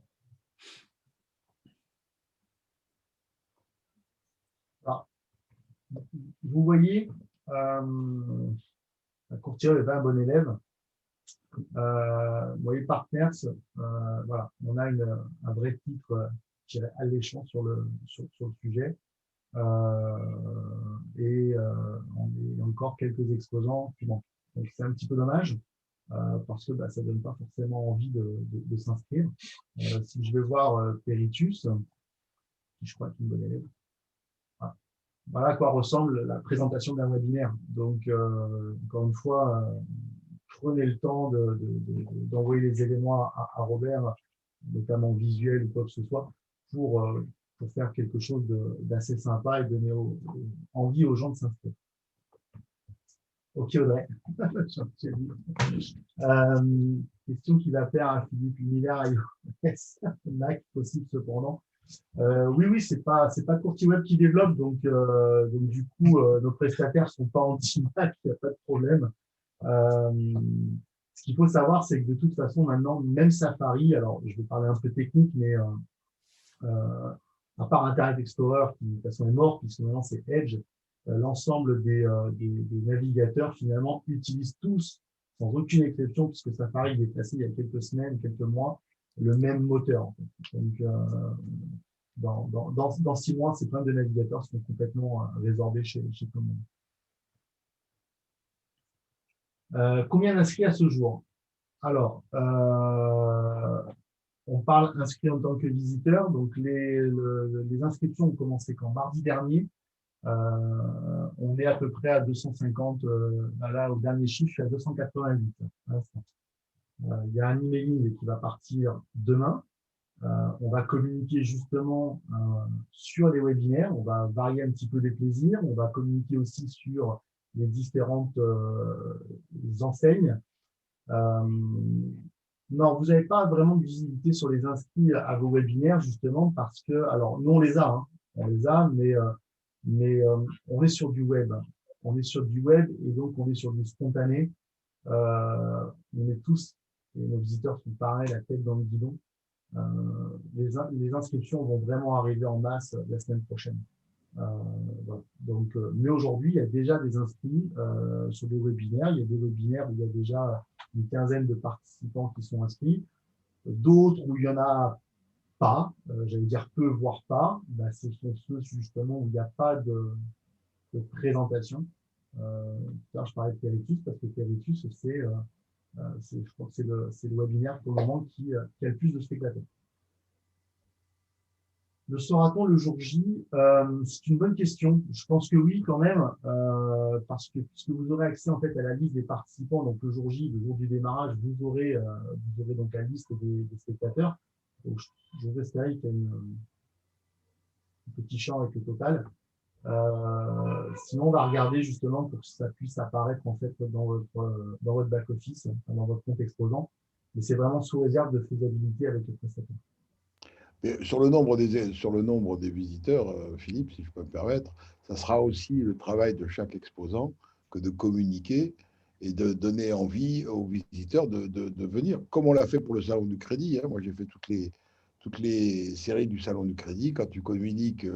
Speaker 2: Alors, vous voyez, un courtier n'est pas un bon élève. Vous voyez, Partners, voilà, on a un vrai titre, je dirais, alléchant sur le sujet. Et on est encore quelques exposants qui manquent. Donc, c'est un petit peu dommage parce que ça ne donne pas forcément envie de s'inscrire. Si je vais voir Peritus, qui je crois est une bonne élève, voilà à quoi ressemble la présentation d'un webinaire. Donc, encore une fois, prenez le temps d'envoyer les éléments à Robert, notamment visuel ou quoi que ce soit, pour faire quelque chose d'assez sympa et donner envie aux gens de s'inscrire. Ok, Audrey. Question qu'il va faire à Philippe Univers iOS, Mac possible cependant. Oui, c'est pas Courtier Web qui développe, donc du coup, nos prestataires sont pas anti-Mac, il n'y a pas de problème. Ce qu'il faut savoir, c'est que de toute façon, maintenant, même Safari, alors je vais parler un peu technique, mais à part Internet Explorer, qui de toute façon est mort, puisque maintenant c'est Edge, l'ensemble des navigateurs, finalement, utilisent tous, sans aucune exception, puisque Safari est passé il y a quelques semaines, quelques mois, le même moteur. En fait. Donc, dans 6 mois, ces problèmes de navigateurs sont complètement résorbés chez tout le monde. Combien d'inscrits à ce jour? Alors, on parle inscrits en tant que visiteurs. Donc, les inscriptions ont commencé quand? Mardi dernier. On est à peu près à 250. Là, au dernier chiffre, je suis à 288. Il y a un emailing qui va partir demain. On va communiquer justement sur les webinaires. On va varier un petit peu les plaisirs. On va communiquer aussi sur les différentes enseignes. Non, vous n'avez pas vraiment de visibilité sur les inscrits à vos webinaires, justement, parce que, alors, nous, on les a, mais on est sur du web. On est sur du web et donc on est sur du spontané. On est tous, et nos visiteurs sont pareils, la tête dans le guidon. Les inscriptions vont vraiment arriver en masse la semaine prochaine. Voilà. Donc, mais aujourd'hui, il y a déjà des inscrits sur des webinaires. Il y a des webinaires où il y a déjà une quinzaine de participants qui sont inscrits. D'autres où il n'y en a pas, j'allais dire peu, voire pas. Ce sont ceux justement où il n'y a pas de présentation. Je parlais de Peritus parce que Peritus, je crois que c'est le webinaire pour le moment qui a le plus de spectateurs. Le saura-t-on le jour J? C'est une bonne question. Je pense que oui, quand même, parce que puisque vous aurez accès en fait à la liste des participants, donc le jour J, le jour du démarrage, vous aurez donc la liste des spectateurs. Donc, je vérifie qu'il y a un petit champ avec le total. Sinon, on va regarder justement pour que ça puisse apparaître en fait dans votre back-office, dans votre compte exposant. Mais c'est vraiment sous réserve de faisabilité avec le prestataire.
Speaker 7: Mais sur le nombre des visiteurs, Philippe, si je peux me permettre, ça sera aussi le travail de chaque exposant que de communiquer et de donner envie aux visiteurs de venir, comme on l'a fait pour le Salon du Crédit. Moi, j'ai fait toutes les séries du Salon du Crédit. Quand tu communiques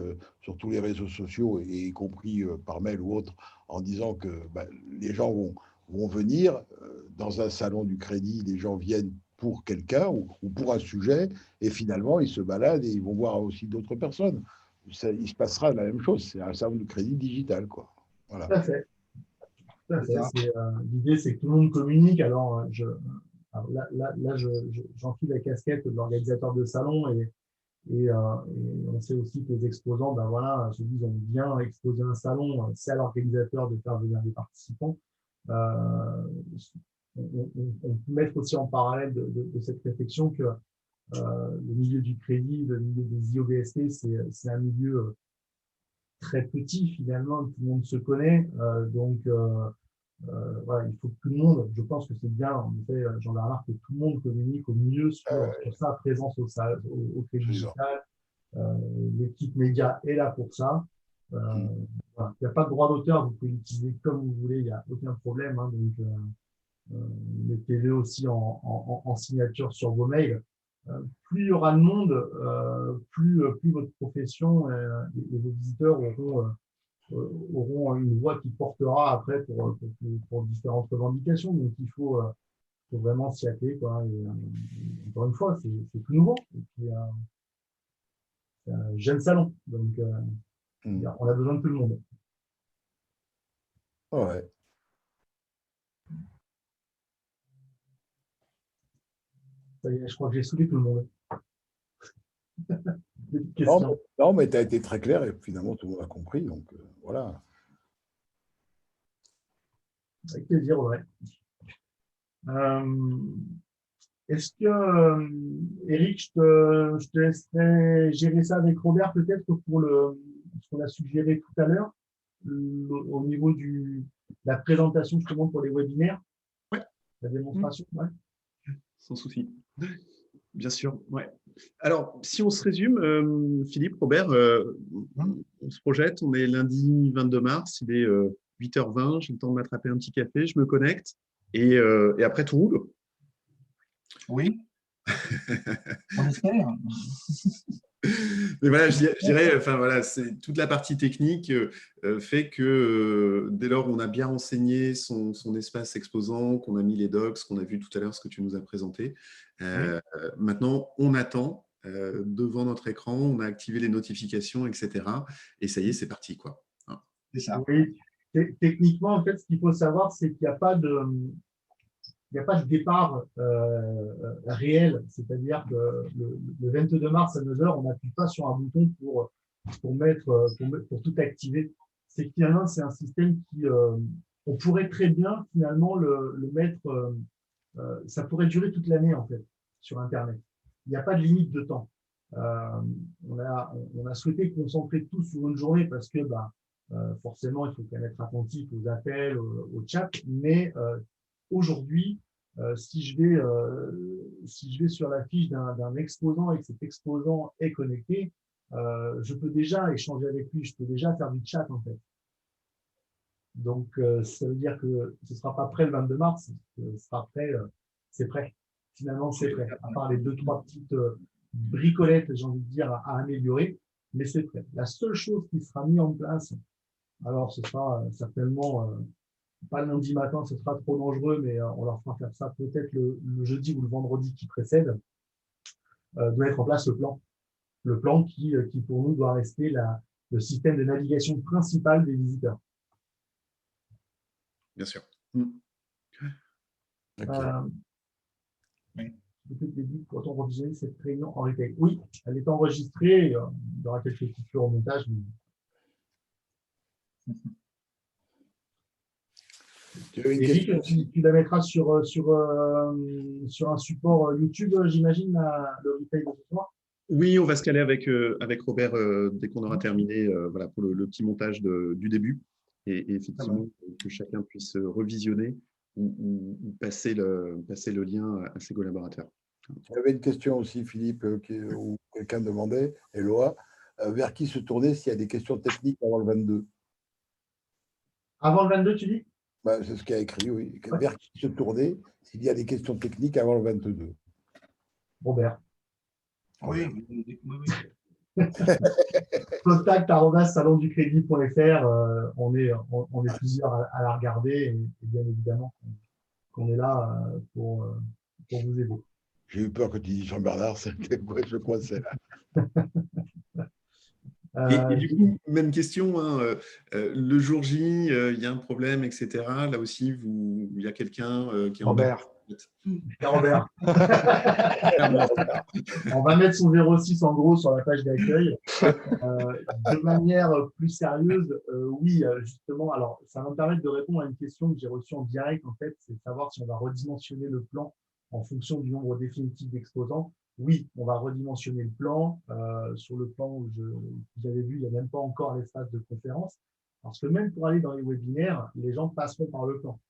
Speaker 7: sur tous les réseaux sociaux, et y compris par mail ou autre, en disant que les gens vont venir, dans un Salon du Crédit, les gens viennent pour quelqu'un ou pour un sujet, et finalement, ils se baladent et ils vont voir aussi d'autres personnes. Il se passera la même chose. C'est un salon du crédit digital, quoi. Voilà.
Speaker 2: Tout à fait. Tout à fait. L'idée, c'est que tout le monde communique. Alors là, j'enfile la casquette de l'organisateur de salon et on sait aussi que les exposants, se disent on vient exposer un salon, c'est à l'organisateur de faire venir des participants. On peut mettre aussi en parallèle de cette réflexion que le milieu du crédit, le milieu des IOBST, c'est un milieu très petit finalement, tout le monde se connaît. Voilà, il faut que tout le monde, je pense que c'est bien, en effet, Jean-Bernard, que tout le monde communique au mieux sur sa présence au crédit digital. L'équipe média est là pour ça. Voilà. Il n'y a pas de droit d'auteur, vous pouvez l'utiliser comme vous voulez, il n'y a aucun problème. Mettez-le aussi en signature sur vos mails. Plus il y aura de monde, plus votre profession et vos visiteurs auront une voix qui portera après pour différentes revendications. Donc, il faut vraiment s'y atteler, quoi. Encore une fois, c'est tout nouveau. Et puis, c'est un jeune salon. Donc, on a besoin de tout le monde.
Speaker 7: Ouais.
Speaker 2: Ça y est, je crois que j'ai saoulé tout le monde.
Speaker 7: Non, mais tu as été très clair et finalement tout le monde a compris. Donc voilà.
Speaker 2: Avec plaisir, ouais. Est-ce que, Eric, je te laisserai gérer ça avec Robert peut-être pour ce qu'on a suggéré tout à l'heure au niveau de la présentation justement pour les webinaires?
Speaker 1: Ouais.
Speaker 2: La démonstration, ouais.
Speaker 1: Sans souci. Bien sûr, ouais. Alors, si on se résume, Philippe, Robert, on se projette, on est lundi 22 mars, il est 8h20, j'ai le temps de m'attraper un petit café, je me connecte et après tout roule.
Speaker 3: Oui. On espère.
Speaker 1: Mais voilà, je dirais, enfin voilà, c'est toute la partie technique fait que dès lors on a bien renseigné son espace exposant, qu'on a mis les docs, qu'on a vu tout à l'heure ce que tu nous as présenté. Maintenant, on attend devant notre écran, on a activé les notifications, etc. Et ça y est, c'est parti, quoi. Hein.
Speaker 3: C'est ça.
Speaker 2: Oui. Techniquement, en fait, ce qu'il faut savoir, c'est qu'il n'y a pas de départ réel, c'est-à-dire que le 22 mars à 9h, on n'appuie pas sur un bouton pour tout activer. C'est que finalement, c'est un système qui, on pourrait très bien finalement le mettre, ça pourrait durer toute l'année en fait, sur Internet. Il n'y a pas de limite de temps. On a souhaité concentrer tout sur une journée parce que forcément, il faut quand même être attentif aux appels, au chat, mais aujourd'hui, si je vais sur la fiche d'un exposant et que cet exposant est connecté, je peux déjà échanger avec lui, je peux déjà faire du chat en fait. Donc, ça veut dire que ce ne sera pas prêt le 22 mars, ce sera prêt, c'est prêt. Finalement, c'est prêt, à part les 2-3 petites bricolettes, j'ai envie de dire, à améliorer, mais c'est prêt. La seule chose qui sera mise en place, alors ce sera certainement pas le lundi matin, ce sera trop dangereux, mais on leur fera faire ça peut-être le jeudi ou le vendredi qui précède, de mettre en place le plan. Le plan qui pour nous doit rester le système de navigation principal des visiteurs.
Speaker 1: Bien sûr.
Speaker 2: Quand on revisionne cette réunion en replay. Oui, elle est enregistrée. il y aura quelques coupures au montage.
Speaker 7: Tu avais une
Speaker 2: Eric,
Speaker 7: question
Speaker 2: tu la mettras sur un support YouTube, j'imagine, le replay de ce soir.
Speaker 1: Oui, on va se caler avec Robert dès qu'on aura terminé voilà, pour le petit montage du début. Et effectivement, que chacun puisse revisionner ou passer le lien à ses collaborateurs.
Speaker 7: Il y avait une question aussi, Philippe, où quelqu'un demandait, Eloa, vers qui se tourner s'il y a des questions techniques avant le 22?
Speaker 2: Avant le 22, tu dis?
Speaker 7: Bah, c'est ce qu'il y a écrit, oui.
Speaker 2: Ouais.
Speaker 7: Vers qui se tourner s'il y a des questions techniques avant le 22?
Speaker 2: Robert.
Speaker 3: Oui.
Speaker 2: Contact@salonducrédit.fr, on est plusieurs à la regarder et bien évidemment qu'on est là pour vous aider.
Speaker 7: J'ai eu peur que tu dis Jean-Bernard, c'était quoi, je crois que c'est là.
Speaker 1: Et du coup, même question, hein, le jour J, il y a un problème, etc. Là aussi, il y a quelqu'un qui est en
Speaker 6: Robert.
Speaker 2: Robert. On va mettre son 06 en gros sur la page d'accueil. De manière plus sérieuse, oui, justement, alors ça va me permettre de répondre à une question que j'ai reçue en direct, en fait, c'est de savoir si on va redimensionner le plan en fonction du nombre définitif d'exposants. Oui, on va redimensionner le plan. Sur le plan où vous avez vu, il n'y a même pas encore l'espace de conférence. Parce que même pour aller dans les webinaires, les gens passeront par le plan.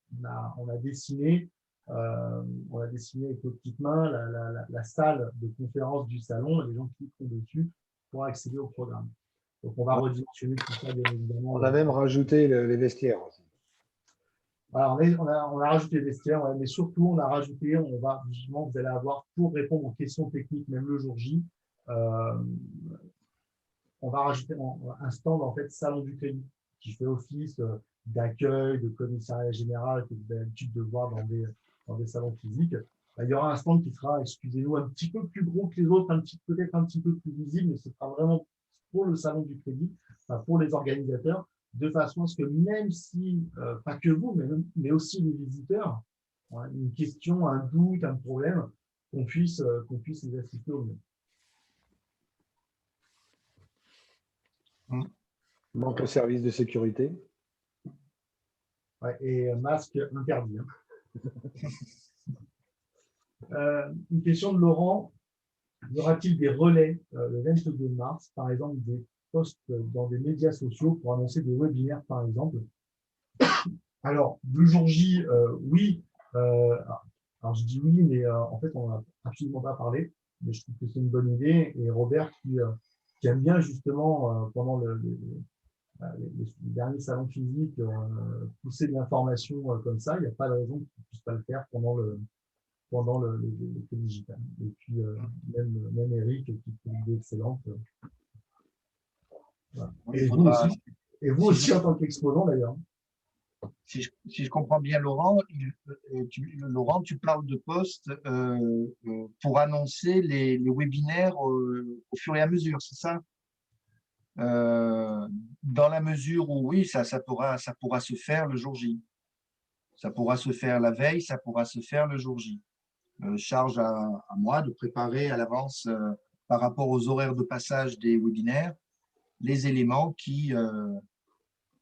Speaker 2: On a dessiné avec nos petites mains la salle de conférence du salon et les gens cliqueront dessus pour accéder au programme. Donc, on va redimensionner tout ça, bien évidemment.
Speaker 9: On a même rajouté les vestiaires aussi.
Speaker 2: Alors, on a rajouté les vestiaires, ouais, mais surtout, on a rajouté, justement, vous allez avoir, pour répondre aux questions techniques, même le jour J, on va rajouter un stand, en fait, salon du crédit, qui fait office d'accueil, de commissariat général, que vous avez l'habitude de voir dans des salons physiques. Il y aura un stand qui sera, excusez-nous, un petit peu plus gros que les autres, peut-être un petit peu plus visible, mais ce sera vraiment pour le salon du crédit, pour les organisateurs, de façon à ce que même si, pas que vous, mais aussi les visiteurs, une question, un doute, un problème, qu'on puisse les assister au mieux.
Speaker 9: Manque le service de sécurité.
Speaker 2: Ouais, et masque interdit. Une question de Laurent. Y aura-t-il des relais le 22 mars, par exemple des posts dans des médias sociaux pour annoncer des webinaires, par exemple? Alors, le jour J, oui. Alors, je dis oui, mais en fait, on n'a absolument pas parlé. Mais je trouve que c'est une bonne idée. Et Robert, qui aime bien justement, pendant les derniers salons physiques, pousser de l'information comme ça, il n'y a pas de raison qu'il ne puisse pas le faire pendant le digital. Et puis, même Eric, qui fait une idée excellente. Voilà. Et vous aussi, en tant qu'exposant, d'ailleurs.
Speaker 3: Si je comprends bien, Laurent, tu parles de posts pour annoncer les webinaires au fur et à mesure, c'est ça? Dans la mesure où, oui, ça pourra se faire le jour J. Ça pourra se faire la veille, ça pourra se faire le jour J. Charge à moi de préparer à l'avance, par rapport aux horaires de passage des webinaires, les éléments qui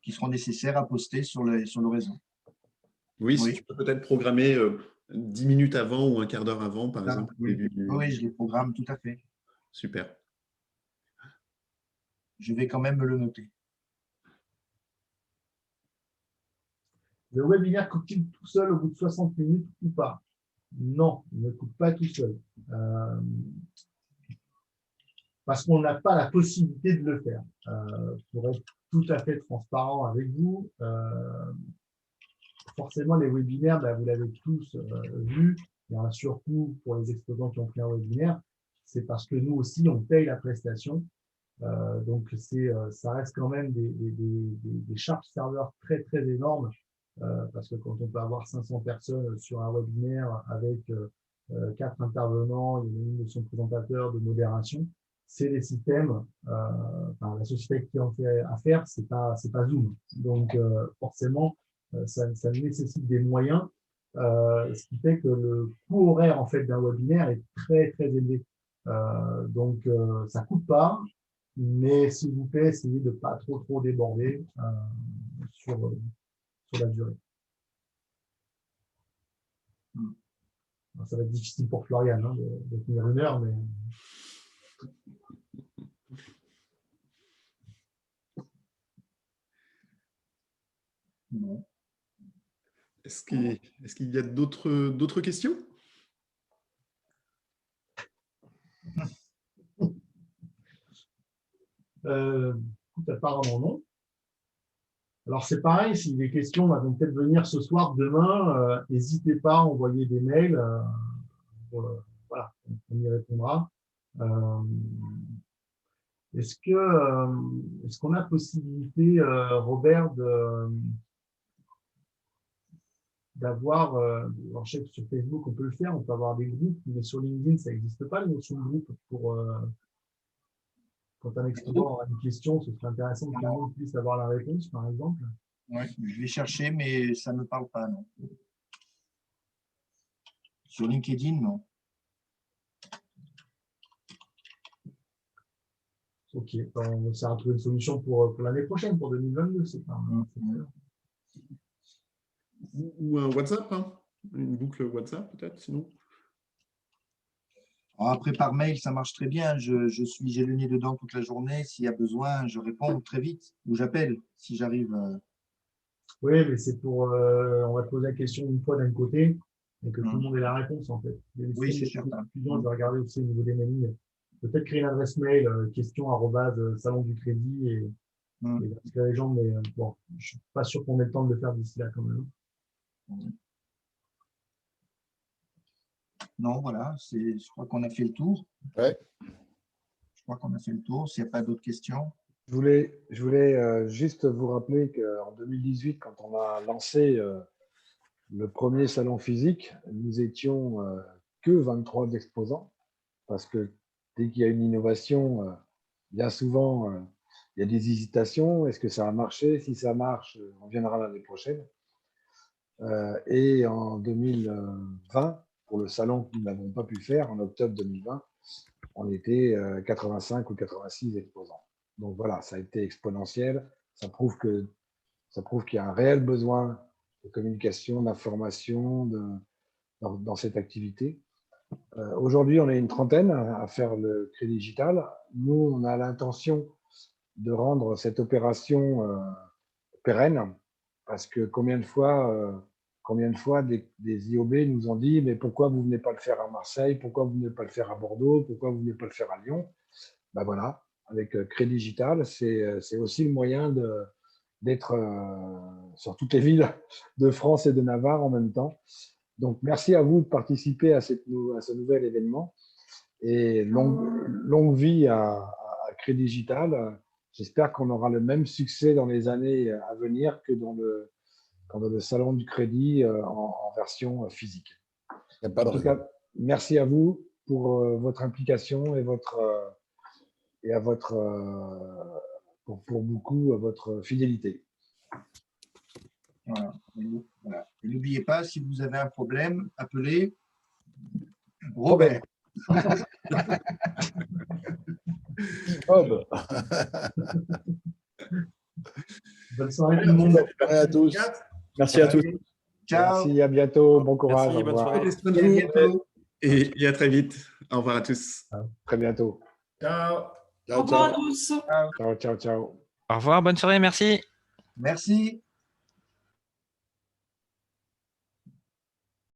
Speaker 3: seront nécessaires à poster sur le réseau.
Speaker 1: Oui, si tu peux peut-être programmer 10 minutes avant ou un quart d'heure avant, par exemple.
Speaker 3: Oui, je les programme tout à fait.
Speaker 1: Super.
Speaker 3: Je vais quand même me le noter.
Speaker 2: Le webinaire coupe-t-il tout seul au bout de 60 minutes ou pas? Non, il ne coupe pas tout seul. Parce qu'on n'a pas la possibilité de le faire. Pour être tout à fait transparent avec vous, forcément, les webinaires, vous l'avez tous vu, il y a un surcoût pour les exposants qui ont pris un webinaire. C'est parce que nous aussi, on paye la prestation. Donc, ça reste quand même des charges serveurs très, très énormes. Parce que quand on peut avoir 500 personnes sur un webinaire avec 4 intervenants, il y a une notion de présentateur, de modération, c'est les systèmes, la société qui en fait affaire, c'est pas Zoom. Donc, forcément, ça nécessite des moyens, ce qui fait que le coût horaire en fait, d'un webinaire est très, très élevé. Donc, ça ne coûte pas. Mais s'il vous plaît, essayez de ne pas trop déborder sur la durée. Ça va être difficile pour Florian hein, de tenir 1 heure, mais...
Speaker 1: Est-ce qu'il y a d'autres questions?
Speaker 2: Apparemment non. Alors c'est pareil, si des questions vont peut-être venir ce soir, demain, n'hésitez pas à envoyer des mails. Voilà, on y répondra. Est-ce qu'on a possibilité, Robert, d'avoir, alors je sais que sur Facebook on peut le faire, on peut avoir des groupes, mais sur LinkedIn ça n'existe pas, la notion de groupe pour quand un exposant aura une question, ce serait intéressant que tout le monde puisse avoir la réponse, par exemple.
Speaker 3: Oui, je vais chercher, mais ça ne me parle pas, non. Sur LinkedIn, non.
Speaker 2: Ok, on essaie de trouver une solution pour l'année prochaine, pour 2022.
Speaker 1: Ou un WhatsApp, hein, une boucle WhatsApp peut-être, sinon.
Speaker 3: Après, par mail, ça marche très bien. J'ai le nez dedans toute la journée. S'il y a besoin, je réponds très vite ou j'appelle si j'arrive.
Speaker 2: Oui, mais c'est pour. On va te poser la question une fois d'un côté et que tout le monde ait la réponse en fait.
Speaker 3: Oui, c'est certain.
Speaker 2: Je vais regarder aussi au niveau des mails. Peut-être créer une adresse mail question@salon du crédit et inscrire les gens, mais bon, je ne suis pas sûr qu'on ait le temps de le faire d'ici là quand même.
Speaker 3: Non, voilà, je crois qu'on a fait le tour.
Speaker 7: Ouais.
Speaker 3: Je crois qu'on a fait le tour. S'il n'y a pas d'autres questions.
Speaker 9: Je voulais juste vous rappeler qu'en 2018, quand on a lancé le premier salon physique, nous étions que 23 exposants, parce que dès qu'il y a une innovation, bien souvent, il y a des hésitations. Est-ce que ça a marché? Si ça marche, on viendra l'année prochaine. Et en 2020, pour le salon que nous n'avons pas pu faire, en octobre 2020, on était 85 ou 86 exposants. Donc voilà, ça a été exponentiel. Ça prouve qu'il y a un réel besoin de communication, d'information dans cette activité. Aujourd'hui, on est une trentaine à faire le crédit digital. Nous, on a l'intention de rendre cette opération pérenne, parce que combien de fois des IOB nous ont dit « mais pourquoi vous ne venez pas le faire à Marseille? Pourquoi vous ne venez pas le faire à Bordeaux? Pourquoi vous ne venez pas le faire à Lyon ?» Ben voilà, avec Crédit Digital, c'est aussi le moyen d'être sur toutes les villes de France et de Navarre en même temps. Donc, merci à vous de participer à ce nouvel événement et longue vie à Crédit Digital. J'espère qu'on aura le même succès dans les années à venir que dans le salon du crédit en version physique. En tout cas, merci à vous pour votre implication et pour beaucoup votre fidélité.
Speaker 3: Voilà. Et n'oubliez pas, si vous avez un problème, appelez Robert.
Speaker 7: Bob.
Speaker 2: Bonne soirée tout le monde.
Speaker 7: Bonne soirée à tous.
Speaker 9: Merci à tous.
Speaker 3: Ciao.
Speaker 9: Merci, à bientôt. Bon courage.
Speaker 8: Merci,
Speaker 9: au
Speaker 8: bonne
Speaker 9: revoir.
Speaker 8: soirée.
Speaker 1: Et à très vite. Au revoir à tous.
Speaker 9: Très bientôt.
Speaker 6: Ciao.
Speaker 5: Au revoir à tous.
Speaker 9: Ciao, ciao, ciao.
Speaker 8: Au revoir, bonne soirée, merci.
Speaker 3: Merci.